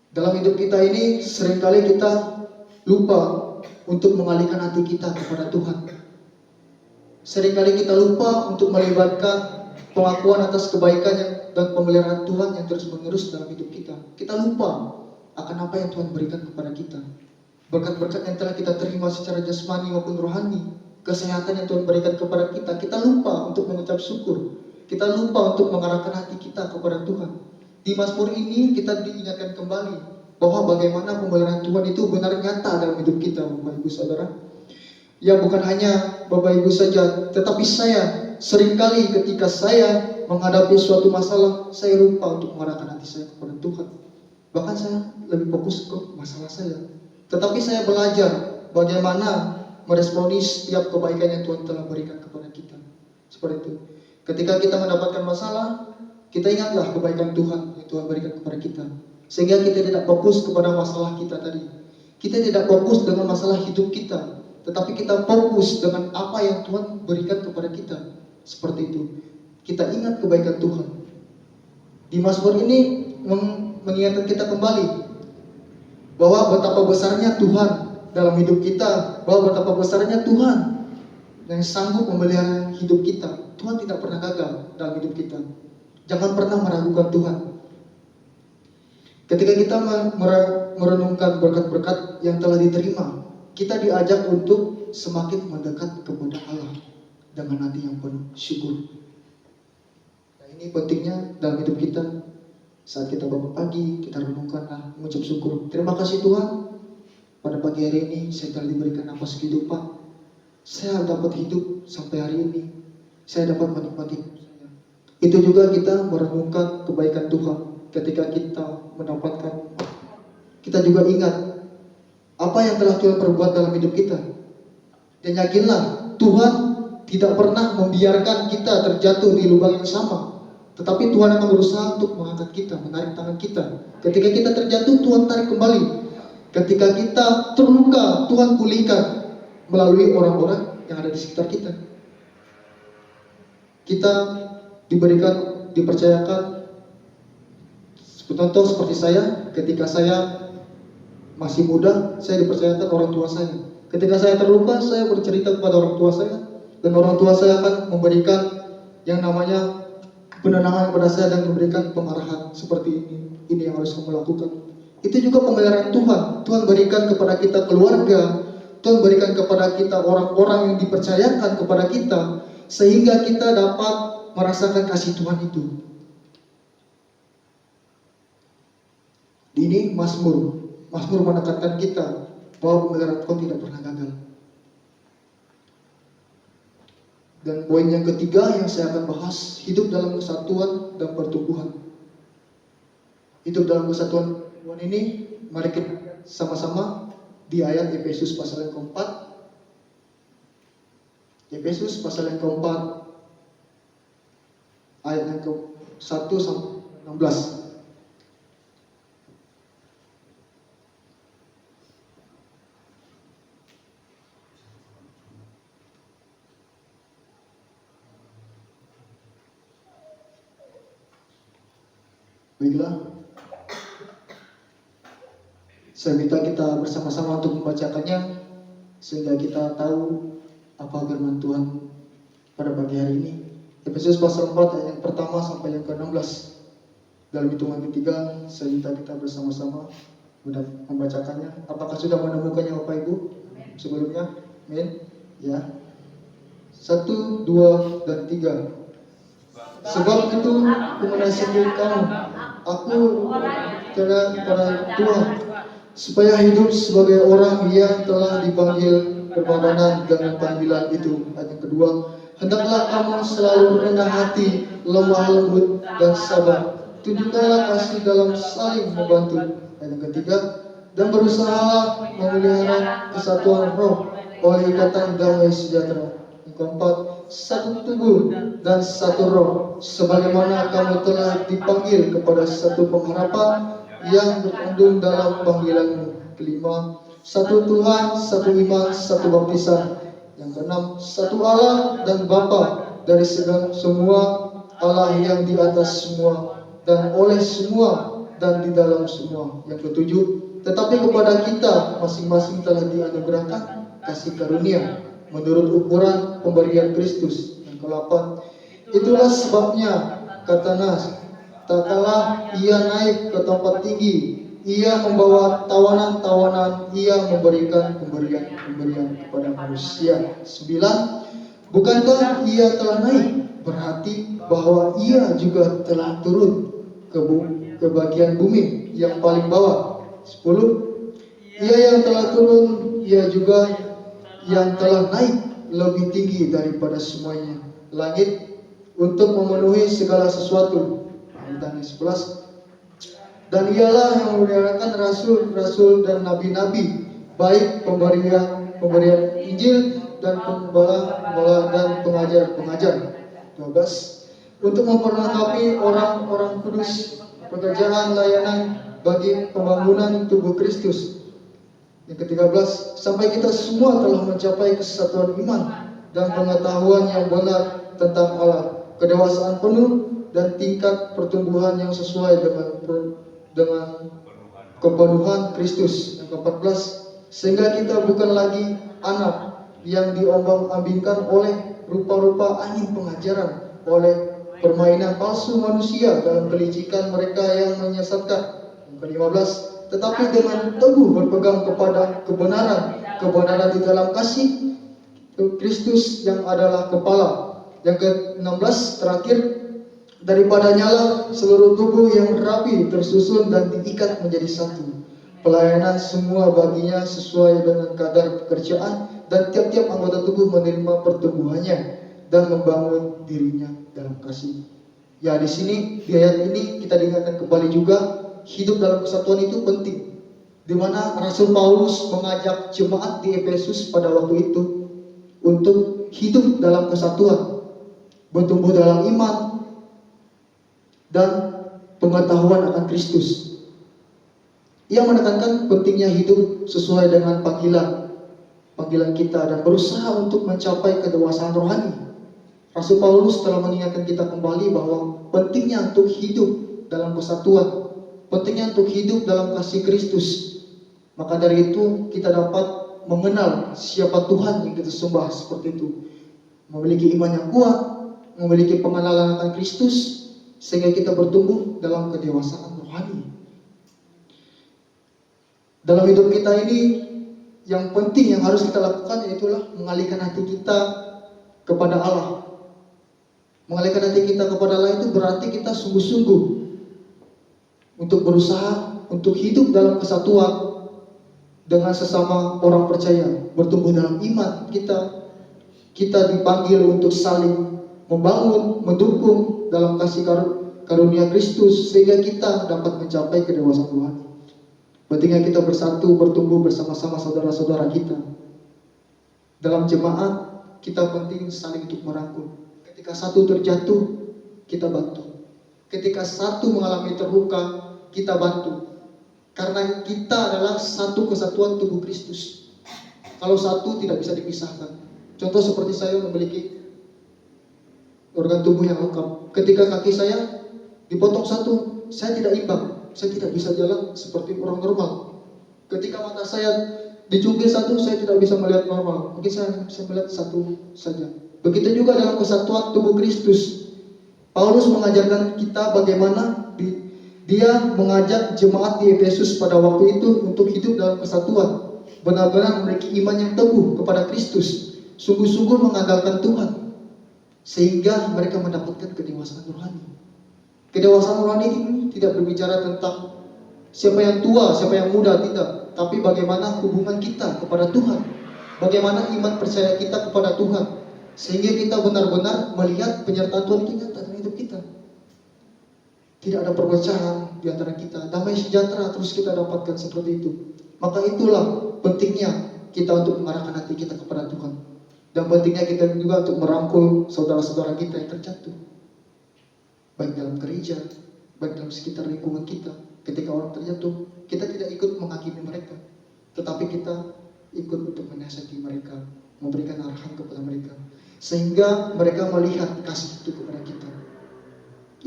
Dalam hidup kita ini seringkali kita lupa untuk mengalihkan hati kita kepada Tuhan. Seringkali kita lupa untuk melibatkan pengakuan atas kebaikan dan pemeliharaan Tuhan yang terus-menerus dalam hidup kita. Kita lupa akan apa yang Tuhan berikan kepada kita. Berkat-berkat yang telah kita terima secara jasmani maupun rohani, kesehatan yang Tuhan berikan kepada kita, kita lupa untuk mengucap syukur. Kita lupa untuk mengarahkan hati kita kepada Tuhan. Di Mazmur ini kita diingatkan kembali bahwa bagaimana pemeliharaan Tuhan itu benar nyata dalam hidup kita, Bapak Ibu Saudara. Ya, bukan hanya Bapak Ibu saja, tetapi saya seringkali ketika saya menghadapi suatu masalah, saya lupa untuk mengarahkan hati saya kepada Tuhan. Bahkan saya lebih fokus ke masalah saya. Tetapi saya belajar bagaimana meresponi setiap kebaikan yang Tuhan telah berikan kepada kita. Seperti itu. Ketika kita mendapatkan masalah, kita ingatlah kebaikan Tuhan yang Tuhan berikan kepada kita. Sehingga kita tidak fokus kepada masalah kita tadi. Kita tidak fokus dengan masalah hidup kita, tetapi kita fokus dengan apa yang Tuhan berikan kepada kita. Seperti itu. Kita ingat kebaikan Tuhan. Di Mazmur ini mengingatkan kita kembali bahwa betapa besarnya Tuhan dalam hidup kita, bahwa betapa besarnya Tuhan yang sanggup memelihara hidup kita. Tuhan tidak pernah gagal dalam hidup kita. Jangan pernah meragukan Tuhan. Ketika kita merenungkan berkat-berkat yang telah diterima, kita diajak untuk semakin mendekat kepada Allah dengan hati yang penuh syukur. Nah, ini pentingnya dalam hidup kita. Saat kita bangun pagi, kita renungkanlah, mengucap syukur. Terima kasih Tuhan, pada pagi hari ini saya telah diberikan nafas kehidupan. Saya dapat hidup sampai hari ini. Saya dapat menikmati hidup saya. Itu juga kita merenungkan kebaikan Tuhan. Ketika kita mendapatkan, kita juga ingat apa yang telah Tuhan perbuat dalam hidup kita. Dan yakinlah Tuhan tidak pernah membiarkan kita terjatuh di lubang yang sama. Tetapi Tuhan akan berusaha untuk mengangkat kita, menarik tangan kita. Ketika kita terjatuh, Tuhan tarik kembali. Ketika kita terluka, Tuhan pulihkan melalui orang-orang yang ada di sekitar kita. Kita dipercayakan. Contoh seperti saya, ketika saya masih muda, saya dipercayakan orang tua saya. Ketika saya terluka, saya bercerita kepada orang tua saya, dan orang tua saya akan memberikan yang namanya penenangan kepada saya dan memberikan pengarahan seperti ini yang harus kamu lakukan. Itu juga pemeliharaan Tuhan. Tuhan berikan kepada kita keluarga, Tuhan berikan kepada kita orang-orang yang dipercayakan kepada kita, sehingga kita dapat merasakan kasih Tuhan itu. Ini Mazmur menekankan kita bahwa pemeliharaan Tuhan tidak pernah gagal. Dan poin yang ketiga yang saya akan bahas, hidup dalam kesatuan dan pertumbuhan. Hidup dalam kesatuan ini, mari kita sama-sama di ayat Efesus pasal yang keempat. Efesus pasal yang keempat, ayat yang ke-1 sampai 16. Baiklah, saya minta kita bersama-sama untuk membacakannya sehingga kita tahu apa firman Tuhan pada pagi hari ini. Efesus pasal 4 ayat yang pertama sampai yang ke-16. Dalam hitungan ketiga, saya minta kita bersama-sama membacakannya. Apakah sudah menemukannya Bapak Ibu sebelumnya? Amin. Ya. 1, 2, dan 3. Sebab itu aku menasihati kamu, aku pada Tuhan, supaya hidup sebagai orang yang telah dipanggil berpadanan dengan panggilan itu. Ayat yang kedua, hendaklah kamu selalu rendah hati, lemah lembut dan sabar. Tunjukkanlah kasih dalam saling membantu. Ayat yang ketiga, dan berusaha memelihara kesatuan roh oleh ikatan damai sejahtera. Yang keempat, satu tubuh dan satu roh, sebagaimana kamu telah dipanggil kepada satu pengharapan yang berkandung dalam panggilanmu. Kelima, satu Tuhan, satu iman, satu baptisan. Yang keenam, satu Allah dan Bapa dari segala semua, Allah yang di atas semua dan oleh semua dan di dalam semua. Yang ketujuh, tetapi kepada kita masing-masing telah dianugerahkan kasih karunia menurut ukuran pemberian Kristus. Yang ke-8, itulah sebabnya kata Nas, tak kalah ia naik ke tempat tinggi, ia membawa tawanan-tawanan, ia memberikan pemberian-pemberian kepada manusia. 9, bukankah ia telah naik, berarti bahwa ia juga telah turun ke bagian bumi yang paling bawah. 10, ia yang telah turun, ia juga yang telah naik lebih tinggi daripada semuanya langit untuk memenuhi segala sesuatu. Dan 11, dan ialah yang memuliakan rasul-rasul dan nabi-nabi, baik pemberian Injil dan pembala dan pengajar-pengajar. 12, untuk memperlengkapi orang-orang kudus pekerjaan layanan bagi pembangunan tubuh Kristus. Yang ke-13, sampai kita semua telah mencapai kesatuan iman dan pengetahuan yang benar tentang Allah, kedewasaan penuh dan tingkat pertumbuhan yang sesuai dengan kepenuhan Kristus. Yang ke-14, sehingga kita bukan lagi anak yang diombang-ambingkan oleh rupa-rupa angin pengajaran, oleh permainan palsu manusia dalam kelicikan mereka yang menyesatkan. Yang ke-15, tetapi dengan teguh berpegang kepada kebenaran di dalam kasih Kristus yang adalah kepala. Yang ke-16, terakhir, daripadanya lah seluruh tubuh yang rapi tersusun dan diikat menjadi satu. Pelayanan semua baginya sesuai dengan kadar pekerjaan, dan tiap-tiap anggota tubuh menerima pertumbuhannya dan membangun dirinya dalam kasih. Ya, di sini di ayat ini kita diingatkan kembali juga, hidup dalam kesatuan itu penting. Di mana Rasul Paulus mengajak jemaat di Efesus pada waktu itu untuk hidup dalam kesatuan, bertumbuh dalam iman dan pengetahuan akan Kristus. Ia menekankan pentingnya hidup sesuai dengan panggilan kita dan berusaha untuk mencapai kedewasaan rohani. Rasul Paulus telah mengingatkan kita kembali bahwa pentingnya untuk hidup dalam kesatuan, pentingnya untuk hidup dalam kasih Kristus. Maka dari itu kita dapat mengenal siapa Tuhan yang kita sembah seperti itu. Memiliki iman yang kuat, memiliki pengenalan akan Kristus, sehingga kita bertumbuh dalam kedewasaan rohani. Dalam hidup kita ini, yang penting yang harus kita lakukan yaitulah mengalihkan hati kita kepada Allah. Mengalihkan hati kita kepada Allah itu berarti kita sungguh-sungguh untuk berusaha untuk hidup dalam kesatuan dengan sesama orang percaya, bertumbuh dalam iman kita. Kita dipanggil untuk saling membangun, mendukung dalam kasih karunia Kristus, sehingga kita dapat mencapai kedewasaan rohani. Pentingnya kita bersatu, bertumbuh bersama-sama saudara-saudara kita. Dalam jemaat, kita penting saling untuk merangkul. Ketika satu terjatuh, kita bantu. Ketika satu mengalami terluka, kita bantu. Karena kita adalah satu kesatuan tubuh Kristus. Kalau satu tidak bisa dipisahkan. Contoh seperti saya memiliki organ tubuh yang lengkap. Ketika kaki saya dipotong satu, saya tidak imbang. Saya tidak bisa jalan seperti orang normal. Ketika mata saya dicungkil satu, saya tidak bisa melihat normal. Mungkin saya bisa melihat satu saja. Begitu juga dalam kesatuan tubuh Kristus. Paulus mengajarkan kita bagaimana dia mengajak jemaat di Efesus pada waktu itu untuk hidup dalam kesatuan. Benar-benar memiliki iman yang teguh kepada Kristus. Sungguh-sungguh mengandalkan Tuhan. Sehingga mereka mendapatkan kedewasaan rohani. Kedewasaan rohani ini tidak berbicara tentang siapa yang tua, siapa yang muda, tidak. Tapi bagaimana hubungan kita kepada Tuhan. Bagaimana iman percaya kita kepada Tuhan. Sehingga kita benar-benar melihat penyertaan Tuhan itu nyata dalam hidup kita. Tidak ada perpecahan di antara kita. Damai sejahtera terus kita dapatkan seperti itu. Maka itulah pentingnya kita untuk mengarahkan hati kita kepada Tuhan. Dan pentingnya kita juga untuk merangkul saudara-saudara kita yang terjatuh, baik dalam gereja, baik dalam sekitar lingkungan kita. Ketika orang terjatuh, kita tidak ikut menghakimi mereka, tetapi kita ikut untuk menasihati mereka, memberikan arahan kepada mereka, sehingga mereka melihat kasih itu kepada kita.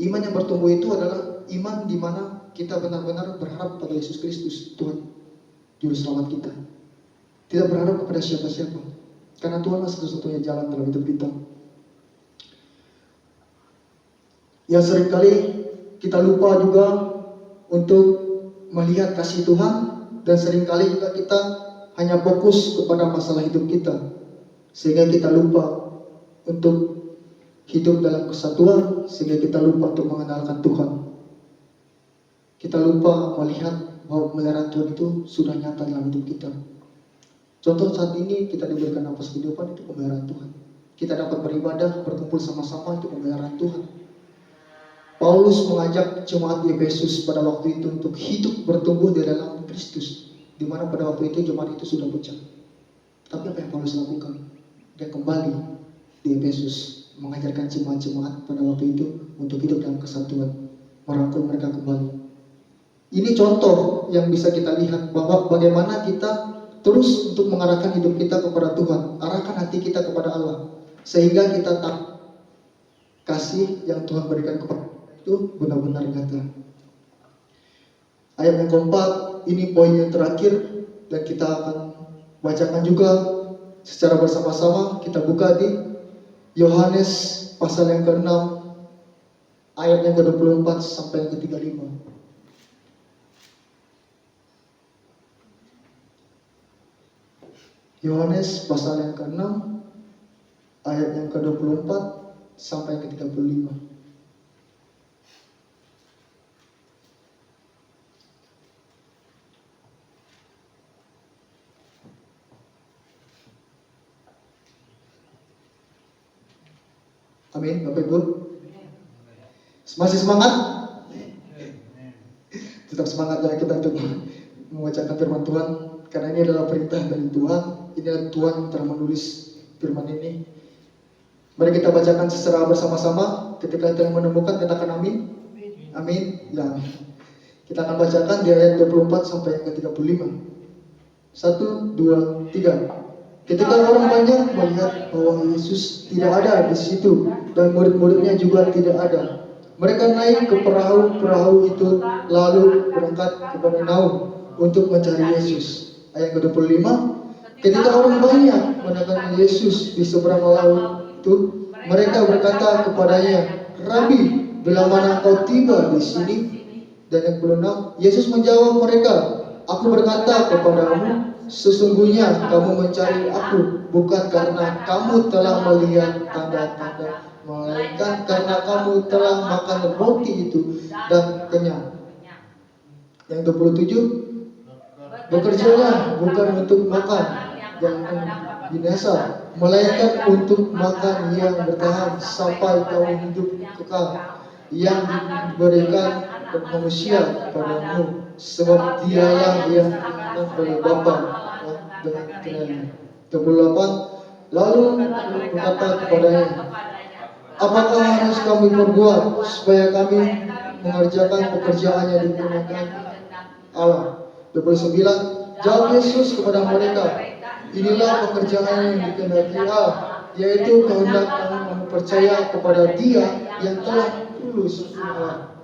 Iman yang bertumbuh itu adalah iman di mana kita benar-benar berharap pada Yesus Kristus, Tuhan Juru Selamat kita. Tidak berharap kepada siapa-siapa, karena Tuhanlah satu-satunya jalan dalam hidup kita. Yang seringkali kita lupa juga untuk melihat kasih Tuhan, dan seringkali juga kita hanya fokus kepada masalah hidup kita, sehingga kita lupa untuk hidup dalam kesatuan, sehingga kita lupa untuk mengenalkan Tuhan. Kita lupa melihat bahwa pemeliharaan Tuhan itu sudah nyata dalam hidup kita. Contoh saat ini kita diberikan nafas kehidupan, itu pemeliharaan Tuhan. Kita dapat beribadah, berkumpul sama-sama, itu pemeliharaan Tuhan. Paulus mengajak jemaat di Efesus pada waktu itu untuk hidup bertumbuh di dalam Kristus, di mana pada waktu itu jemaat itu sudah pecah. Tapi apa yang Paulus lakukan? Dia kembali di Efesus mengajarkan jemaat-jemaat pada waktu itu untuk hidup dalam kesatuan, merangkul mereka kembali. Ini contoh yang bisa kita lihat bahwa bagaimana kita terus untuk mengarahkan hidup kita kepada Tuhan, arahkan hati kita kepada Allah, sehingga kita tak kasih yang Tuhan berikan kepada itu benar-benar nyata. Ayat yang keempat, ini poin yang terakhir, dan kita akan bacakan juga secara bersama-sama. Kita buka di Yohanes pasal yang ke-6, ayat yang ke-24 sampai yang ke-35. Yohanes pasal yang ke-6, ayat yang ke-24 sampai yang ke-35. Amin, Bapak Ibu. Masih semangat? Tetap semangat ya kita untuk membacakan firman Tuhan, karena ini adalah perintah dari Tuhan. Ini adalah Tuhan yang telah menulis firman ini. Mari kita bacakan secara bersama-sama. Ketika kita menemukan, katakan amin. Amin. Ya. Kita akan bacakan di ayat 24 sampai yang ke-35. 1, 2, 3. Ketika orang banyak melihat bahwa Yesus tidak ada di situ dan murid-muridnya juga tidak ada, mereka naik ke perahu itu lalu berangkat ke Kapernaum untuk mencari Yesus. Ayat ke-25, ketika orang banyak mendatangi Yesus di seberang laut itu, mereka berkata kepadanya, "Rabi, bila mana kau tiba di sini?" Dan yang ke-26, Yesus menjawab mereka, "Aku berkata kepadamu, sesungguhnya kamu mencari aku bukan karena kamu telah melihat tanda-tanda, melainkan karena kamu telah makan roti itu dan kenyang." Yang 27, bekerjalah bukan untuk makan yang binasa, melainkan untuk makan yang bertahan sampai kamu hidup kekal, yang diberikan manusia padamu, sebab dialah yang diberikan oleh Bapa dengan kenanya. 28, lalu berkata kepadanya, "Apakah harus kami perbuat supaya kami mengerjakan pekerjaan yang digunakan Allah?" 29, jawab Yesus kepada mereka, "Inilah pekerjaan yang dikehendaki Allah, yaitu kehendak kamu percaya kepada Dia yang telah tulus Allah."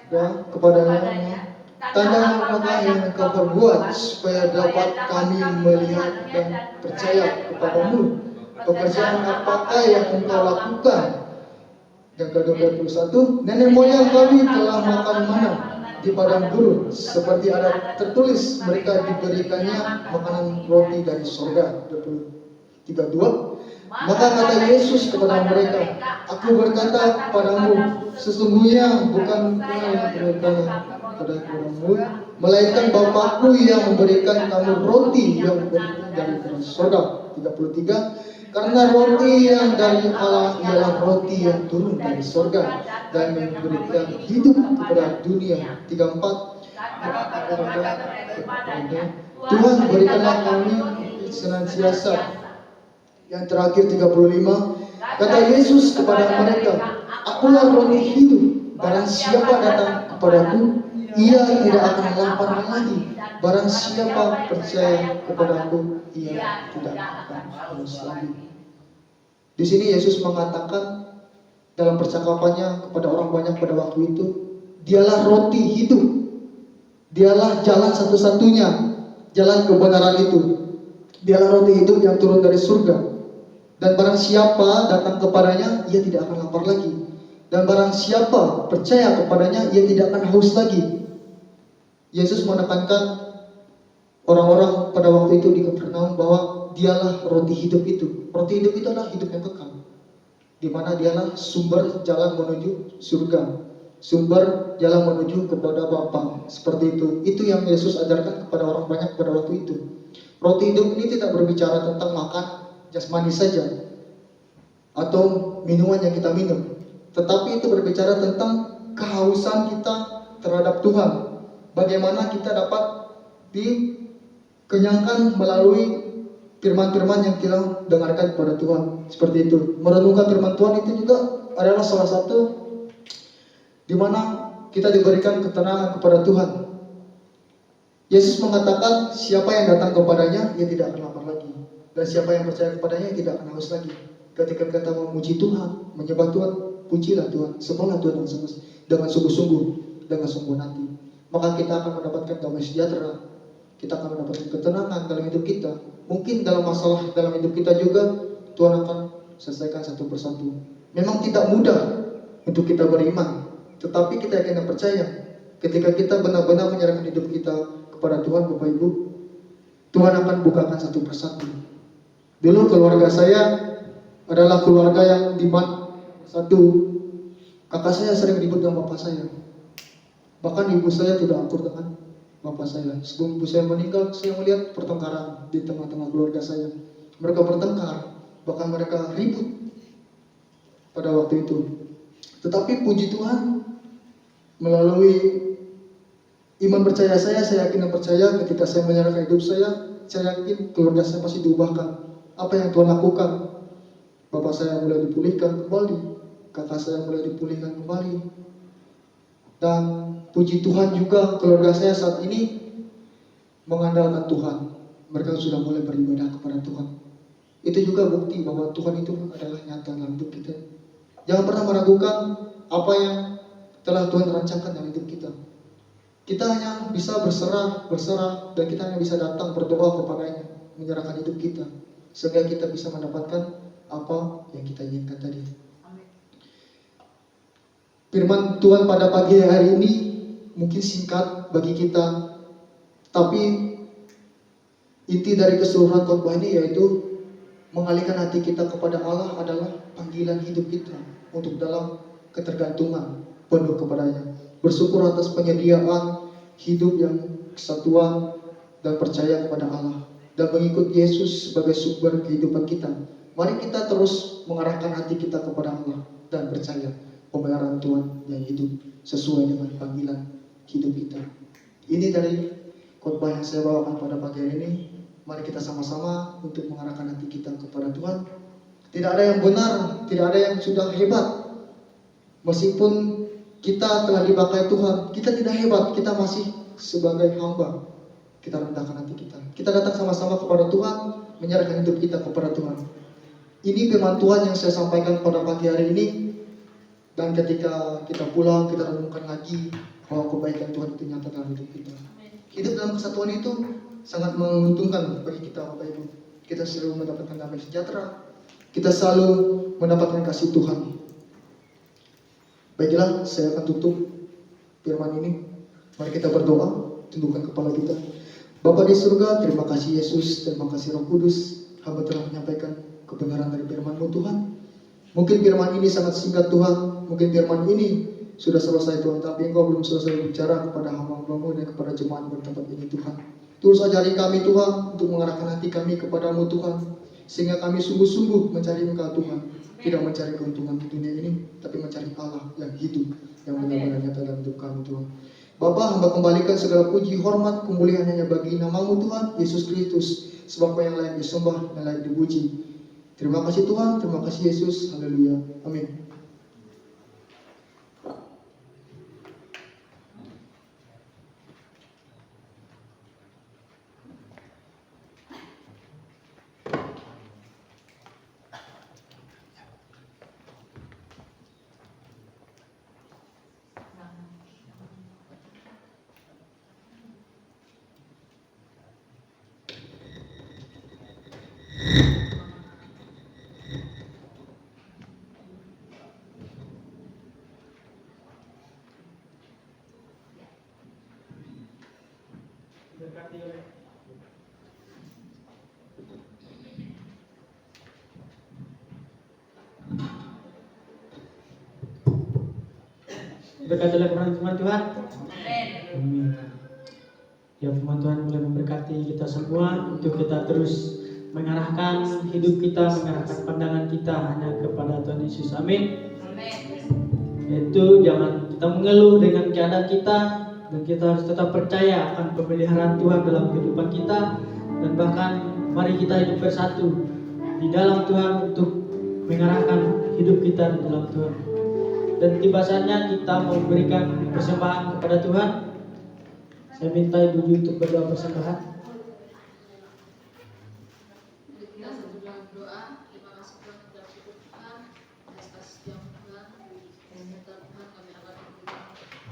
Dan kepadanya, "Tanda apakah yang engkau perbuat supaya dapat kami melihat dan percaya kepadamu? Pekerjaan apakah yang engkau lakukan?" Yang ke-21, "Nenek moyang kami telah makan mana di padang gurun, seperti ada tertulis, mereka diberikannya makanan roti dari surga." 32, maka kata Yesus kepada mereka, "Aku berkata kepadamu, sesungguhnya bukan yang diberikan kepadamu, melainkan Bapakku yang memberikan kamu roti yang dari surga." 33, karena roti yang dari Allah ialah roti yang turun dari surga dan memberikan hidup kepada dunia. 34, Tuhan berikanlah kami senantiasa Yang terakhir 35, kata Yesus kepada mereka, "Akulah roti hidup. Barang siapa datang kepadaku, ia tidak akan lapar lagi. Barang siapa percaya kepadaku, ia tidak akan haus lagi." Di sini Yesus mengatakan dalam percakapannya kepada orang banyak pada waktu itu, dialah roti hidup. Dialah jalan satu-satunya, jalan kebenaran itu. Dialah roti hidup yang turun dari surga. Dan barang siapa datang kepadanya, ia tidak akan lapar lagi. Dan barang siapa percaya kepadanya, ia tidak akan haus lagi. Yesus menekankan orang-orang pada waktu itu di Kapernaum bahwa dialah roti hidup itu. Roti hidup itu adalah hidup yang kekal, di mana dialah sumber jalan menuju surga, sumber jalan menuju kepada Bapa. Seperti itu. Itu yang Yesus ajarkan kepada orang banyak pada waktu itu. Roti hidup ini tidak berbicara tentang makan jasmani saja atau minuman yang kita minum, tetapi itu berbicara tentang kehausan kita terhadap Tuhan. Bagaimana kita dapat dikenyangkan melalui firman-firman yang kita dengarkan kepada Tuhan. Seperti itu. Merenungkan firman Tuhan itu juga adalah salah satu di mana kita diberikan ketenangan kepada Tuhan. Yesus mengatakan, siapa yang datang kepadanya, ia tidak akan lapar lagi. Dan siapa yang percaya kepadanya, ia tidak akan haus lagi. Ketika kita memuji Tuhan, menyembah Tuhan, pujilah Tuhan, sembahlah Tuhan dengan sungguh-sungguh, dengan sungguh hati. Maka kita akan mendapatkan damai sejahtera. Kita akan mendapatkan ketenangan dalam hidup kita. Mungkin dalam masalah dalam hidup kita juga, Tuhan akan selesaikan satu persatu. Memang tidak mudah untuk kita beriman, tetapi kita yakin dan percaya. Ketika kita benar-benar menyerahkan hidup kita kepada Tuhan, Bapak Ibu, Tuhan akan bukakan satu persatu. Dulu keluarga saya adalah keluarga yang dimana satu, kakak saya sering ribut dengan bapak saya. Bahkan ibu saya tidak akur dengan bapak saya. Sebelum ibu saya meninggal, saya melihat pertengkaran di tengah-tengah keluarga saya. Mereka bertengkar, bahkan mereka ribut pada waktu itu. Tetapi puji Tuhan, melalui iman percaya saya yakin dan percaya ketika saya menyerahkan hidup saya yakin keluarga saya pasti diubahkan. Apa yang Tuhan lakukan, bapak saya mulai dipulihkan kembali, kakak saya mulai dipulihkan kembali. Dan puji Tuhan juga keluarga saya saat ini mengandalkan Tuhan. Mereka sudah mulai beribadah kepada Tuhan. Itu juga bukti bahwa Tuhan itu adalah nyata dalam hidup kita. Jangan pernah meragukan apa yang telah Tuhan rancangkan dalam hidup kita. Kita hanya bisa berserah, dan kita hanya bisa datang berdoa kepadanya, menyerahkan hidup kita, sehingga kita bisa mendapatkan apa yang kita inginkan tadi. Firman Tuhan pada pagi hari ini mungkin singkat bagi kita, tapi inti dari keseluruhan khotbah ini yaitu mengalihkan hati kita kepada Allah adalah panggilan hidup kita untuk dalam ketergantungan penuh kepadanya. Bersyukur atas penyediaan hidup yang kesatuan dan percaya kepada Allah dan mengikut Yesus sebagai sumber kehidupan kita. Mari kita terus mengarahkan hati kita kepada Allah dan percaya pemeliharaan Tuhan yang hidup sesuai dengan panggilan hidup kita. Ini dari khotbah yang saya bawakan pada pagi hari ini. Mari kita sama-sama untuk mengarahkan hati kita kepada Tuhan. Tidak ada yang benar, tidak ada yang sudah hebat. Meskipun kita telah dipakai Tuhan, kita tidak hebat, kita masih sebagai hamba. Kita rendahkan hati kita. Kita datang sama-sama kepada Tuhan, menyerahkan hidup kita kepada Tuhan. Ini firman Tuhan yang saya sampaikan pada pagi hari ini. Dan ketika kita pulang, kita renungkan lagi bahwa kebaikan Tuhan itu nyata dalam hidup kita. Hidup dalam kesatuan itu sangat menguntungkan bagi kita, Bapak Ibu. Kita selalu mendapatkan damai sejahtera. Kita selalu mendapatkan kasih Tuhan. Baiklah, saya akan tutup firman ini. Mari kita berdoa, tundukkan kepala kita. Bapa di surga, terima kasih Yesus, terima kasih Roh Kudus. Hamba telah menyampaikan kebenaran dari firman-Mu Tuhan. Mungkin firman ini sangat singkat Tuhan, mungkin firman ini sudah selesai Tuhan, tapi Engkau belum selesai bicara kepada hamba-Mu dan kepada jemaat bertempat ini Tuhan. Terus ajari kami Tuhan untuk mengarahkan hati kami kepada-Mu Tuhan, sehingga kami sungguh-sungguh mencari Engkau Tuhan. Tidak mencari keuntungan di dunia ini, tapi mencari Allah yang hidup, yang benar-benar nyata dalam hidup kami Tuhan. Bapa, hamba kembalikan segala puji, hormat, kemuliaan hanya bagi nama-Mu Tuhan, Yesus Kristus, sebab Kau yang layak disembah dan layak dipuji. Terima kasih Tuhan, terima kasih Yesus. Haleluya. Amin. Diberkati oleh berkati oleh firman Tuhan. Amin. Ya, firman Tuhan boleh memberkati kita semua untuk kita terus mengarahkan hidup kita, mengarahkan pandangan kita hanya kepada Tuhan Yesus. Amin. Yaitu jangan kita mengeluh dengan keadaan kita, dan kita harus tetap percaya akan pemeliharaan Tuhan dalam kehidupan kita, dan bahkan mari kita hidup bersatu di dalam Tuhan untuk mengarahkan hidup kita di dalam Tuhan. Dan tiba saatnya kita mau memberikan persembahan kepada Tuhan. Saya minta ibu untuk berdoa persembahan. Kita sejumlah doa. Terima kasih Tuhan sudah cukup Tuhan atas yang Tuhan dan serta Tuhan kami akan memberikan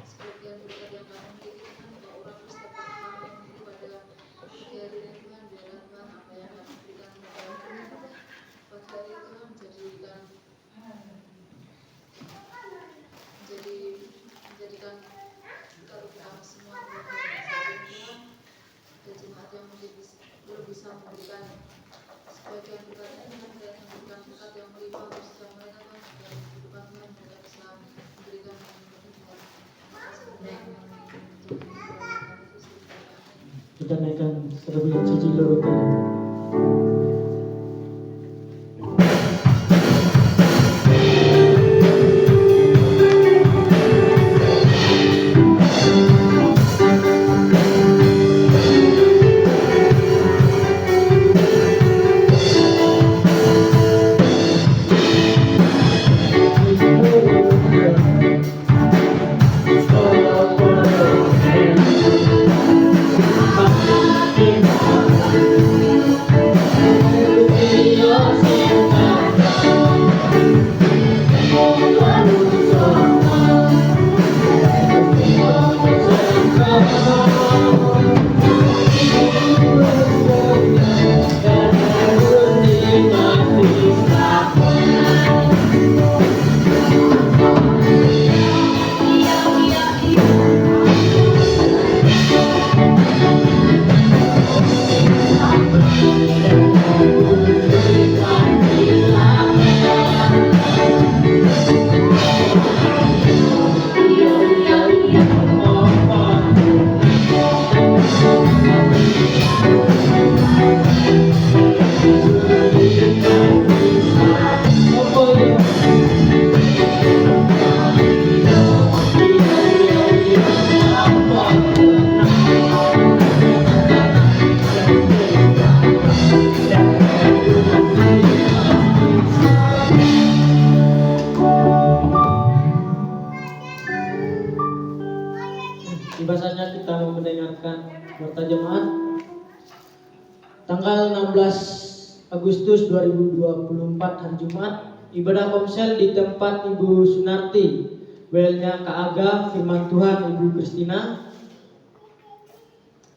seperti yang berkat yang kami miliki Tuhan, bahwa orang setiap kami memiliki pada kehadiran Tuhan, biarlah Tuhan apa yang kami berikan kepada Tuhan pada hari Tuhan menjadikan karunia kami semua Tuhan, dan jemaat yang mungkin belum bisa memberikan sebagian berkat Tuhan, dan memberikan berkat yang melimpah bersama mereka Tuhan, dan kehidupan Tuhan mereka bisa memberikan yang lebih Tuhan. Kita naikkan terlebih cici lorokan. Tiba saatnya kita mau mendengarkan warta jemaat tanggal 16 Agustus 2024 hari Jumat, ibadah komsel di tempat Ibu Sunarti, welnya Kak Aga, firman Tuhan Ibu Kristina.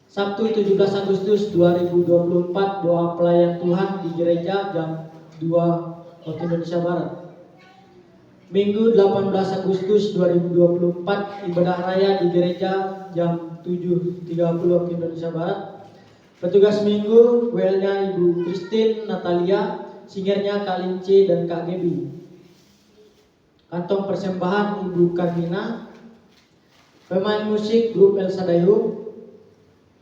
Sabtu 17 Agustus 2024 doa pelayan Tuhan di gereja jam 2 waktu Indonesia Barat. Minggu 18 Agustus 2024 ibadah raya di gereja jam 7.30 waktu Indonesia Barat. Petugas minggu WL-nya Ibu Christine Natalia, singernya Kak Lince dan Kak Gebi. Kantong persembahan Ibu Karmina. Pemain musik grup El Sadayu.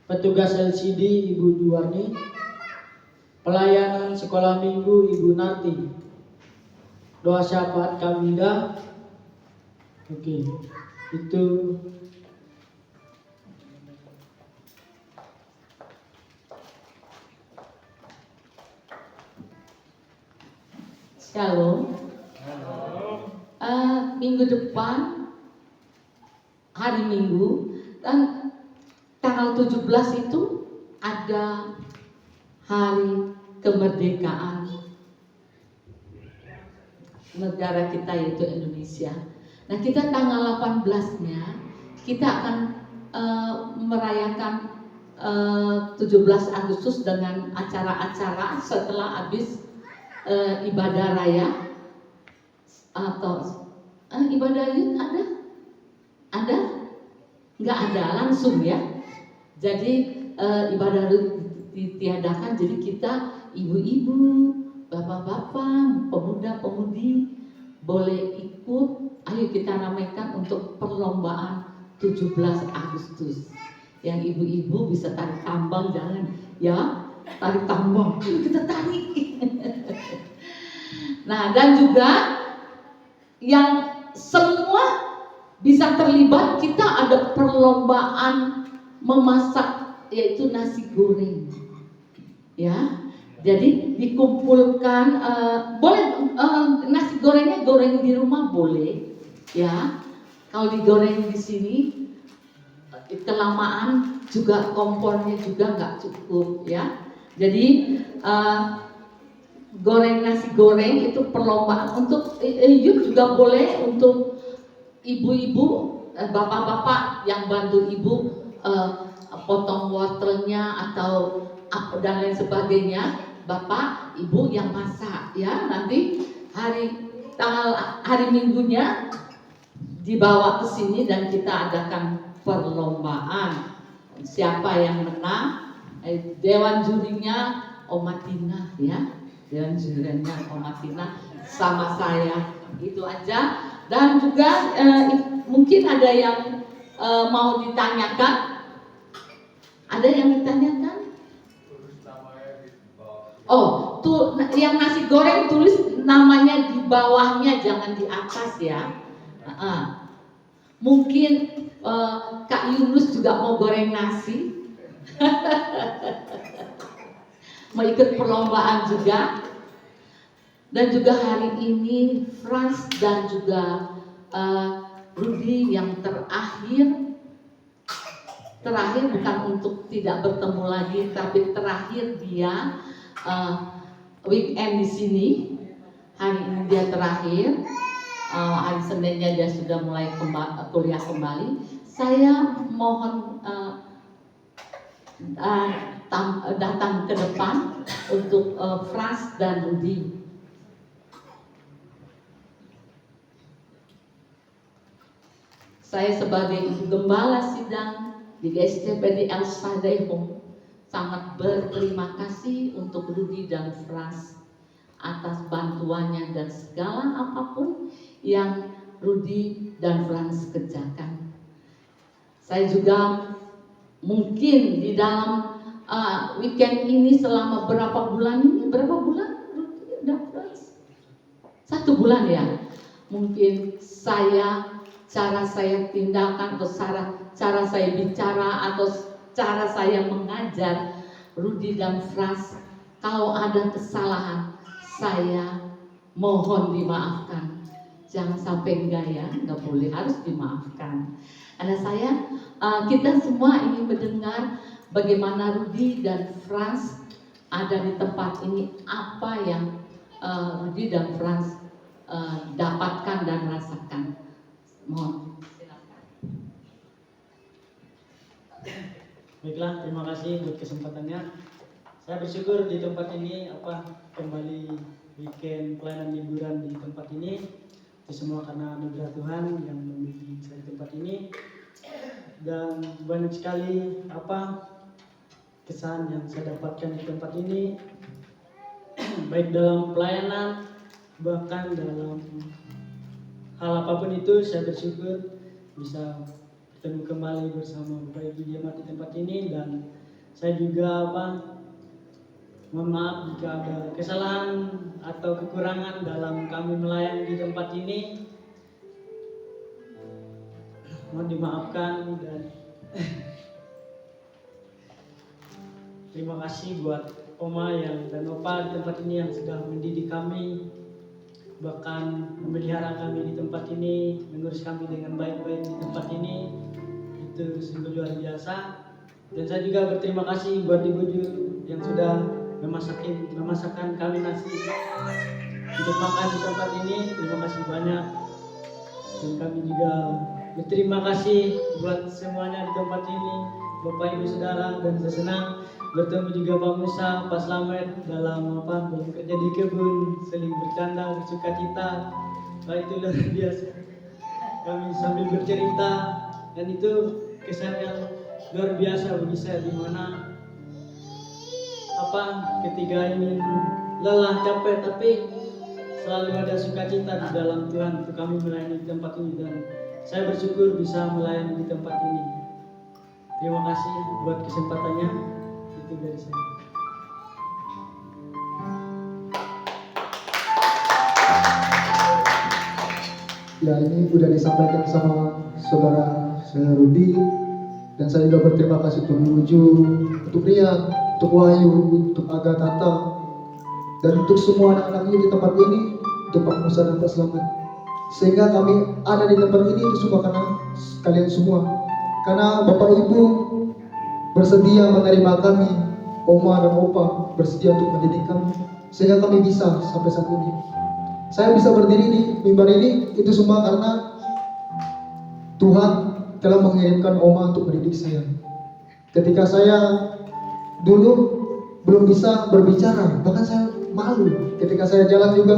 Petugas LCD Ibu Juwarni. Pelayanan sekolah minggu Ibu Nanti. Doa syafaat Kamida. Oke, itu Shalom. Minggu depan hari Minggu dan tanggal 17 itu ada hari kemerdekaan negara kita yaitu Indonesia. Nah, kita tanggal 18-nya kita akan merayakan 17 Agustus dengan acara-acara setelah habis ibadah raya atau ibadah Yud ada nggak ada langsung ya. Jadi ibadah Yud ditiadakan, jadi kita ibu-ibu, bapak-bapak, pemuda-pemudi boleh ikut. Ayo kita ramaikan untuk perlombaan 17 Agustus. Yang ibu-ibu bisa tarik tambang, jangan ya, tarik tambang kita tarik. Nah, dan juga yang semua bisa terlibat, kita ada perlombaan memasak yaitu nasi goreng. Ya. Jadi dikumpulkan boleh nasi gorengnya goreng di rumah boleh ya. Kalau digoreng di sini kelamaan juga kompornya juga nggak cukup ya. Jadi goreng nasi goreng itu perlombaan untuk Yud juga boleh untuk ibu-ibu, bapak-bapak yang bantu ibu potong wortelnya atau dan lain sebagainya. Bapak, ibu yang masak ya. Nanti hari Minggunya dibawa ke sini dan kita adakan perlombaan. Siapa yang menang? Dewan jurinya Omatina ya. Dewan jurinya Omatina sama saya. Itu aja. Dan juga mungkin ada yang mau ditanyakan. Ada yang ditanyakan? Oh, tuh yang nasi goreng tulis namanya di bawahnya, jangan di atas ya. Mungkin Kak Yunus juga mau goreng nasi, mau ikut perlombaan juga. Dan juga hari ini Frans dan juga Rudy yang terakhir bukan untuk tidak bertemu lagi, tapi terakhir dia weekend di sini. Hari ini dia terakhir. Hari Seninnya dia sudah mulai kuliah kembali. Saya mohon datang ke depan untuk Frans dan Rudy. Saya sebagai ibu gembala sidang di GSTP di El Shaddai Home sangat berterima kasih untuk Rudy dan Frans atas bantuannya dan segala apapun yang Rudy dan Frans kerjakan. Saya juga mungkin di dalam weekend ini selama berapa bulan Rudy dan Frans? 1 bulan ya. Mungkin cara saya tindakan atau cara saya bicara atau cara saya mengajar Rudy dan Frans, kalau ada kesalahan saya mohon dimaafkan. Jangan sampai enggak ya, enggak boleh, harus dimaafkan. Karena kita semua ingin mendengar bagaimana Rudy dan Frans ada di tempat ini, apa yang Rudy dan Frans dapatkan dan rasakan. Mohon silakan. Baiklah, terima kasih buat kesempatannya. Saya bersyukur di tempat ini kembali weekend pelayanan liburan di tempat ini. Itu semua karena anugerah Tuhan yang memiliki saya di tempat ini. Dan banyak sekali kesan yang saya dapatkan di tempat ini, baik dalam pelayanan bahkan dalam hal apapun itu. Saya bersyukur bisa bertemu kembali bersama Bapak Ibu jemaat di tempat ini. Dan saya juga mohon maaf jika ada kesalahan atau kekurangan dalam kami melayani di tempat ini. Mohon dimaafkan. Dan terima kasih buat Oma dan Opa di tempat ini yang sudah mendidik kami bahkan memelihara kami di tempat ini, mengurus kami dengan baik-baik di tempat ini. Itu sungguh luar biasa. Dan saya juga berterima kasih buat Ibu Ju yang sudah memasakkan kami nasi untuk makan di tempat ini. Terima kasih banyak. Dan kami juga berterima kasih buat semuanya di tempat ini, Bapak Ibu Saudara, dan saya senang bertemu juga Pak Musa, Pak Slamet dalam bekerja di kebun, saling bercanda, bersuka cita. Wah, itu luar biasa. Kami sambil bercerita, dan itu kesan yang luar biasa bagi saya, di mana ketika ini lelah, capek, tapi selalu ada sukacita di dalam Tuhan untuk kami melayani di tempat ini, dan saya bersyukur bisa melayani di tempat ini. Terima kasih buat kesempatannya. Itu dari saya. Ya, ini sudah disampaikan sama saudara saya Rudi, dan saya juga berterima kasih untuk Ibu Ju, untuk Rian, untuk Wahyu, untuk Aga Tata, dan untuk semua anak-anaknya di tempat ini, untuk Pak Musa dan Pak Slamet. Sehingga kami ada di tempat ini itu semua karena kalian semua. Karena Bapak Ibu bersedia menerima kami, Oma dan Opa bersedia untuk mendidik kami, sehingga kami bisa sampai saat ini. Saya bisa berdiri di mimbar ini itu semua karena Tuhan telah mengirimkan Oma untuk mendidik saya. Ketika saya dulu belum bisa berbicara, bahkan saya malu. Ketika saya jalan juga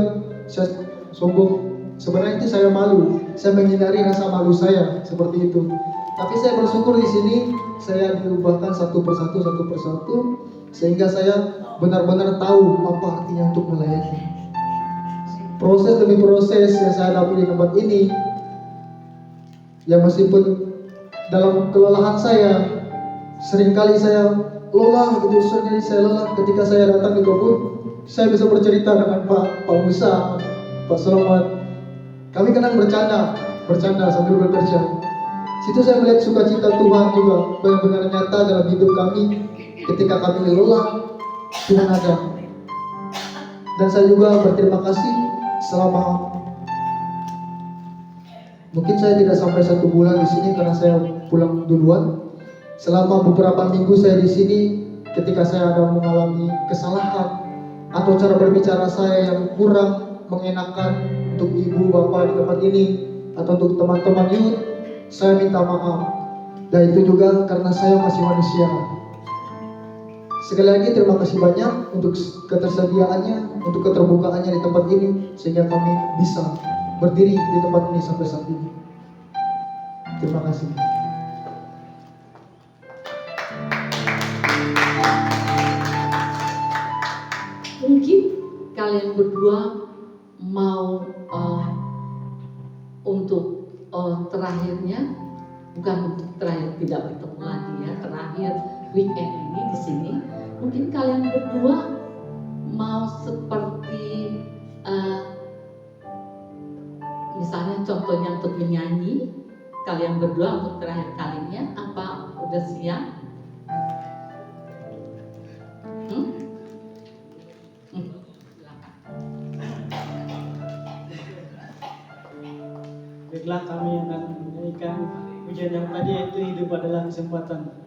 saya sombong. Sebenarnya itu saya malu. Saya menghindari rasa malu saya seperti itu. Tapi saya bersyukur di sini saya diubahkan satu persatu sehingga saya benar-benar tahu apa artinya untuk melayani. Proses demi proses yang saya hadapi di tempat ini, ya meskipun dalam kelelahan saya, seringkali saya lelah gitu, seringkali saya lelah ketika saya datang di kebun, saya bisa bercerita dengan Pak Musa, Pak Selamat. Kami kadang bercanda sambil bekerja. Situ saya melihat sukacita Tuhan juga benar-benar nyata dalam hidup kami. Ketika kami lelah, Tuhan ada. Dan saya juga berterima kasih selama mungkin saya tidak sampai 1 bulan di sini karena saya pulang duluan. Selama beberapa minggu saya di sini, ketika saya ada mengalami kesalahan atau cara berbicara saya yang kurang mengenakan untuk ibu bapak di tempat ini atau untuk teman-teman youth, saya minta maaf. Dan itu juga karena saya masih manusia. Sekali lagi terima kasih banyak untuk ketersediaannya, untuk keterbukaannya di tempat ini, sehingga kami bisa berdiri di tempat ini sampai saat ini. Terima kasih. Mungkin kalian berdua mau untuk terakhirnya, bukan untuk terakhir tidak bertemu lagi ya, terakhir weekend ini di sini, mungkin kalian berdua mau seperti misalnya contohnya untuk menyanyi, kalian berdua untuk terakhir kalinya, apa udah siap? Baiklah, kami akan menyanyikan pujian yang tadi, yaitu Hidup Adalah Kesempatan.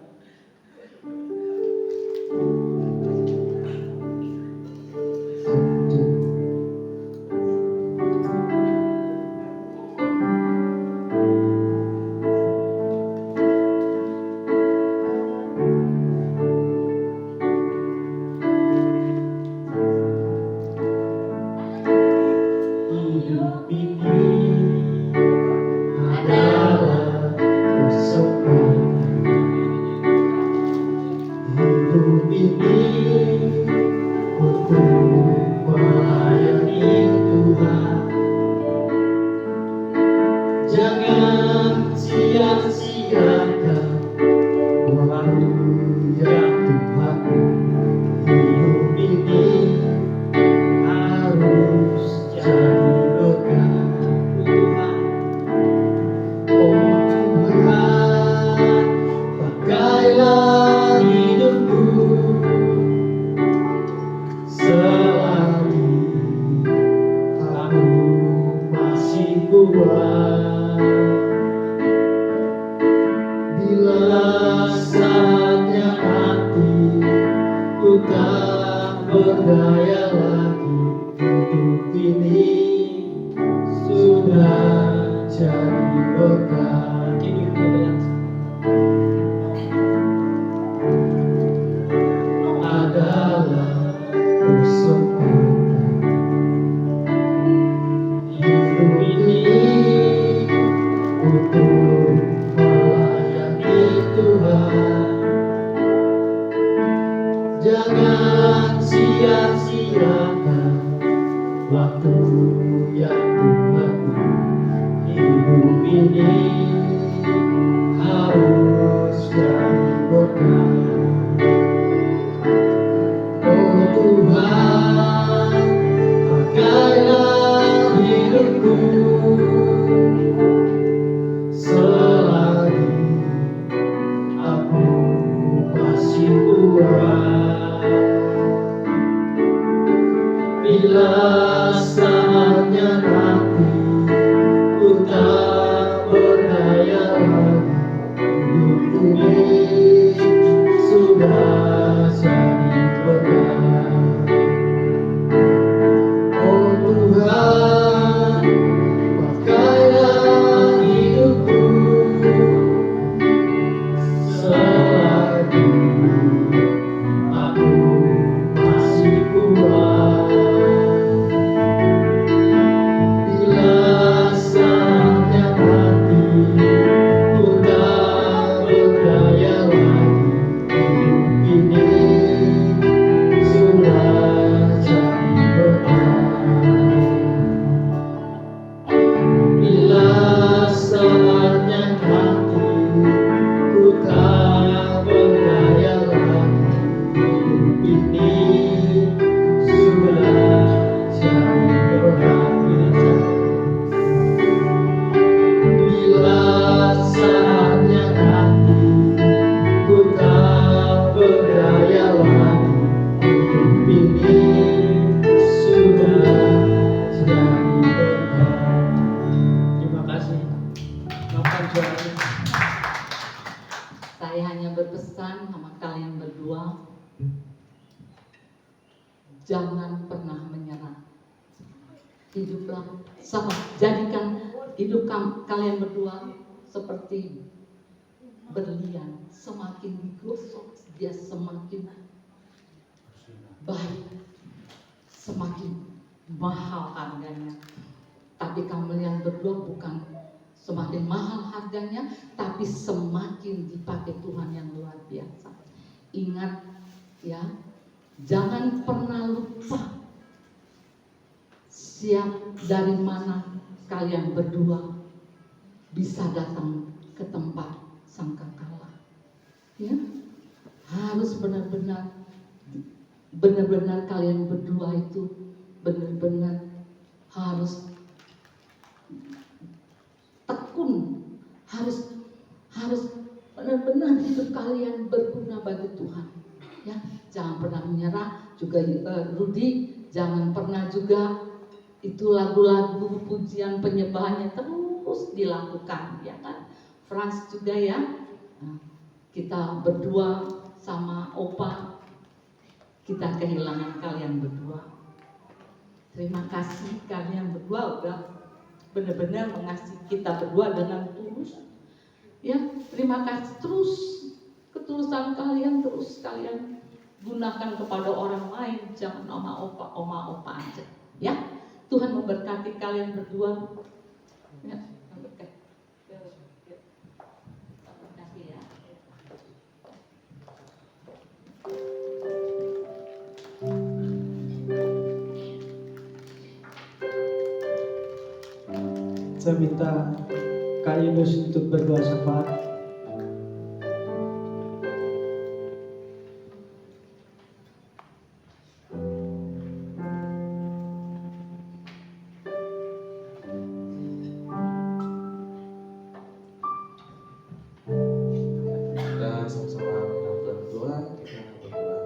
Hidup ini adalah kesempatan. melayani Tuhan. Jangan sia-siakan waktu yang Tuhan beri. Hidup ini harus jadi berkah. Oh Tuhan, pakailah hidupku selagi aku masih kuat. Bila saatnya nanti ku tak berdaya lagi, hidup ini sudah jadi berkah. Oh Tuhan, pakailah hidupku selagi aku masih kuat. Bila saatnya nanti ku tak berdaya lagi, hidup ini sudah jadi berkah. Bila saatnya nanti ku tak berdaya lagi, hidup ini sudah jadi berkah. Bila saatnya nanti ku tak berdaya lagi, hidup ini sudah jadi berkah. Terima kasih. Maafkan suaranya. Saya hanya berpesan sama kalian berdua, jangan pernah menyerah. Hiduplah sama, jadikan hidup kalian berdua seperti berlian, semakin digosok dia semakin baik, semakin mahal harganya. Tapi kalian berdua bukan semakin mahal harganya, tapi semakin dipakai Tuhan yang luar biasa. Ingat ya, jangan pernah lupa siap dari mana kalian berdua bisa datang ke tempat sangkakala. Ya, harus benar-benar kalian berdua itu benar-benar harus tekun, harus benar-benar hidup kalian berguna bagi Tuhan. Ya, jangan pernah menyerah. Juga Rudi, jangan pernah juga itu lagu-lagu pujian penyembahannya terus dilakukan, ya kan? Frans juga ya. Nah, kita berdua sama Opa, kita kehilangan kalian berdua. Terima kasih kalian berdua udah benar-benar mengasihi kita berdua dengan tulus. Ya, terima kasih, terus ketulusan kalian terus kalian gunakan kepada orang lain, jangan oma opa aja. Ya, Tuhan memberkati kalian berdua. Ya, memberkati. Memberkati ya. Saya minta Kak Yunus untuk berdoa syafaat. Kita sama-sama mengatur doa, kita berdoa.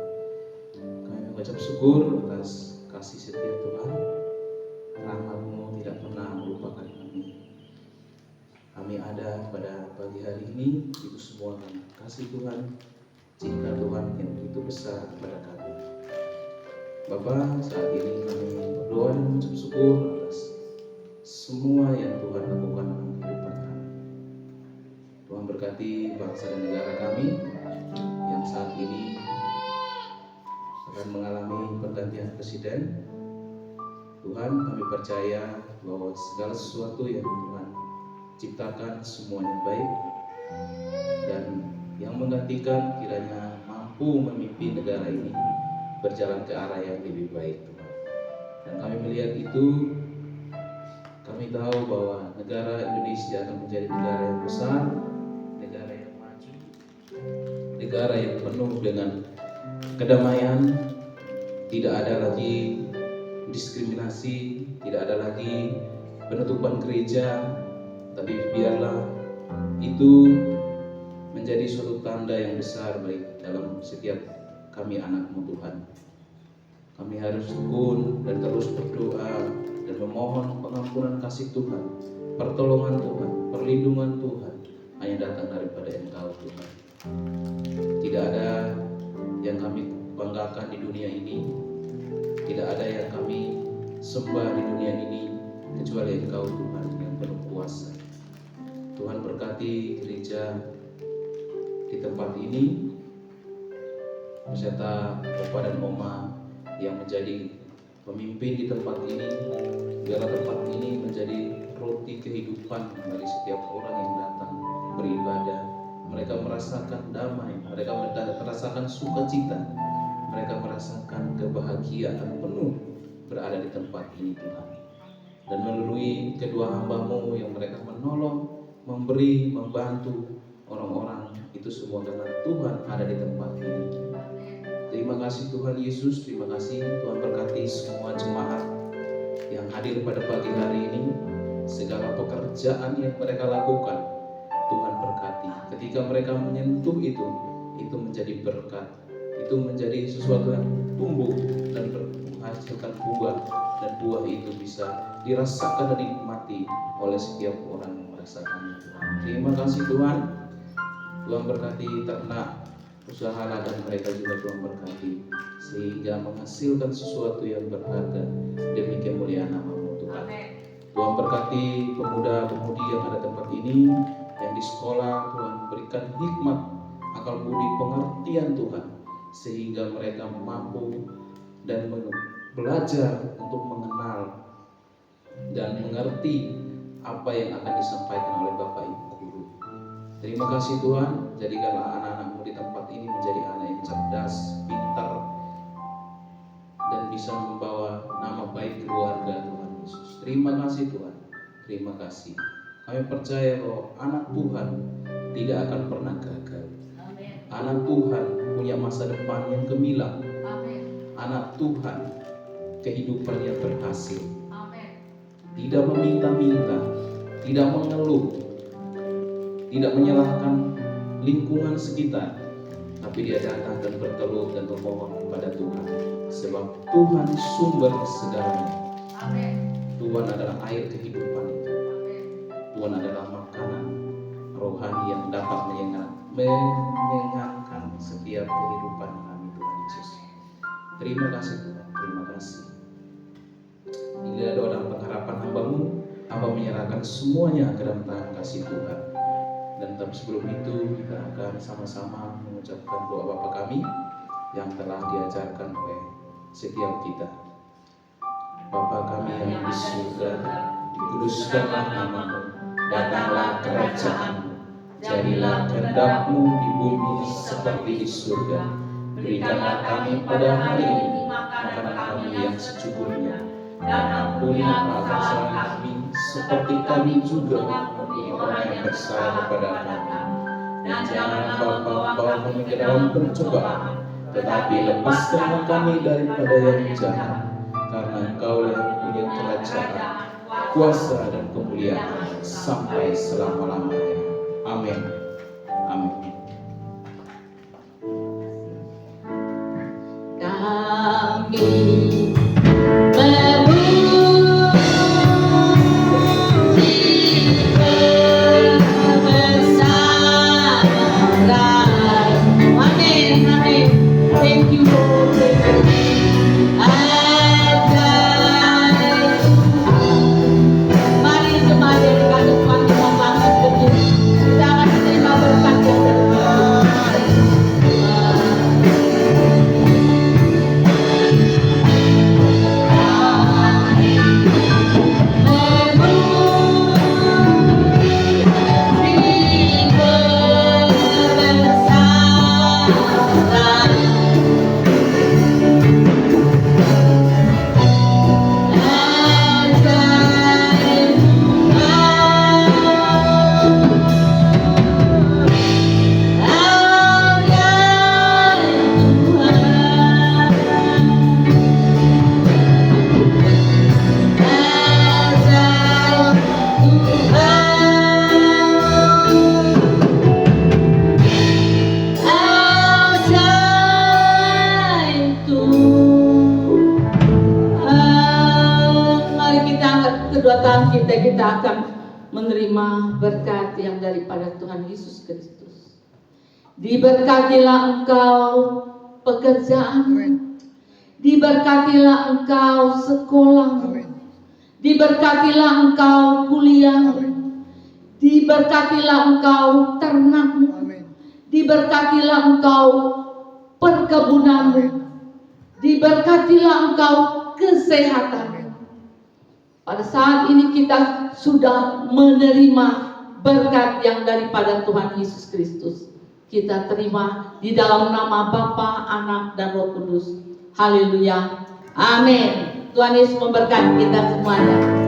Kami mengucap syukur atas kasih setia Tuhan. Rahmat-Mu tidak pernah melupakan kami. Kami ada pada pagi hari ini, itu semua karena kasih Tuhan, cinta Tuhan yang begitu besar kepada kami. Bapa, saat ini kami berdoa dan mengucap syukur atas semua yang Tuhan lakukan dalam kehidupan kami. Tuhan berkati bangsa dan negara kami yang saat ini akan mengalami pergantian presiden. Tuhan, kami percaya bahwa segala sesuatu yang Tuhan ciptakan semuanya baik, dan yang menggantikan kiranya mampu memimpin negara ini berjalan ke arah yang lebih baik, Tuhan. Dan kami melihat itu, kami tahu bahwa negara Indonesia akan menjadi negara yang besar, negara yang maju, negara yang penuh dengan kedamaian. Tidak ada lagi diskriminasi, tidak ada lagi penutupan gereja, tapi biarlah itu menjadi suatu tanda yang besar baik dalam setiap kami anak-Mu Tuhan. Kami harus tekun dan terus berdoa dan memohon pengampunan kasih Tuhan, pertolongan Tuhan, perlindungan Tuhan hanya datang daripada Engkau Tuhan. Tidak ada yang kami banggakan di dunia ini, tidak ada yang kami sembah di dunia ini kecuali Engkau Tuhan yang penuh kuasa. Tuhan berkati gereja di tempat ini beserta Bapak dan Oma yang menjadi pemimpin di tempat ini. Biarlah tempat ini menjadi roti kehidupan bagi setiap orang yang datang beribadah. Mereka merasakan damai, mereka merasakan sukacita, mereka merasakan kebahagiaan penuh berada di tempat ini Tuhan. Dan melalui kedua hamba-Mu yang mereka menolong, memberi, membantu orang-orang, itu semua karena Tuhan ada di tempat ini. Terima kasih Tuhan Yesus, terima kasih Tuhan berkati semua jemaat yang hadir pada pagi hari ini. Segala pekerjaan yang mereka lakukan, Tuhan berkati. Ketika mereka menyentuh itu menjadi berkat, itu menjadi sesuatu yang tumbuh dan menghasilkan buah, dan buah itu bisa dirasakan dan dinikmati oleh setiap orang yang merasakannya Tuhan. Terima kasih Tuhan. Tuhan berkati ternak, usaha ladang mereka juga Tuhan berkati, sehingga menghasilkan sesuatu yang berharga demi kemuliaan nama-Mu Tuhan. Tuhan berkati pemuda-pemudi yang ada tempat ini, yang di sekolah, Tuhan berikan hikmat, akal budi, pengertian Tuhan, sehingga mereka mampu dan belajar untuk mengenal dan mengerti apa yang akan disampaikan oleh Bapak Ibu Guru. Terima kasih Tuhan, jadikanlah anak-anak-Mu di tempat ini menjadi anak yang cerdas, pintar, dan bisa membawa nama baik keluarga Tuhan Yesus. Terima kasih Tuhan, terima kasih. Kami percaya bahwa anak Tuhan tidak akan pernah gagal. Anak Tuhan punya masa depan yang gemilang. Anak Tuhan kehidupannya berhasil. Tidak meminta-minta, tidak mengeluh, tidak menyalahkan lingkungan sekitar, tapi dia datang dan berteluh dan memohon kepada Tuhan, sebab Tuhan sumber segalanya. Tuhan adalah air kehidupan itu. Tuhan adalah makanan rohani yang dapat menyenangkan setiap kehidupan kami Tuhan Yesus. Terima kasih Tuhan, terima kasih. Inilah doa dan pengharapan hamba-Mu, hamba menyerahkan semuanya ke dalam tangan kasih Tuhan. Dan sebelum itu kita akan sama-sama mengucapkan doa Bapa kami yang telah diajarkan oleh setiap kita. Bapa kami yang di surga, dikuduskanlah nama-Mu, datanglah kerajaan-Mu, jadilah kehendak-Mu di bumi seperti di surga. Berikanlah kami pada hari ini makanan kami yang secukupnya, dan ampunilah kesalahan kami seperti kami juga mengampuni orang yang bersalah kepada kami. Dan jangan bawa kami ke dalam pencobaan, tetapi lepaskanlah kami daripada yang jahat, karena Engkau yang punya kerajaan, kuasa dan kemuliaan sampai selama-lamanya. Amin. Amin. Kami thank you, Lord. Mari jemaat yang dikasih Tuhan, kita bangkit berdiri. Kita akan Tuhan, kita akan menerima berkat yang daripada Tuhan Yesus Kristus. Diberkatilah engkau pekerjaanmu, diberkatilah engkau sekolahmu, diberkatilah engkau kuliahmu, diberkatilah engkau ternakmu, diberkatilah engkau perkebunanmu, diberkatilah engkau kesehatanmu. Pada saat ini kita sudah menerima berkat yang daripada Tuhan Yesus Kristus. Kita terima di dalam nama Bapa, Anak, dan Roh Kudus. Haleluya. Amin. Tuhan Yesus memberkati kita semuanya.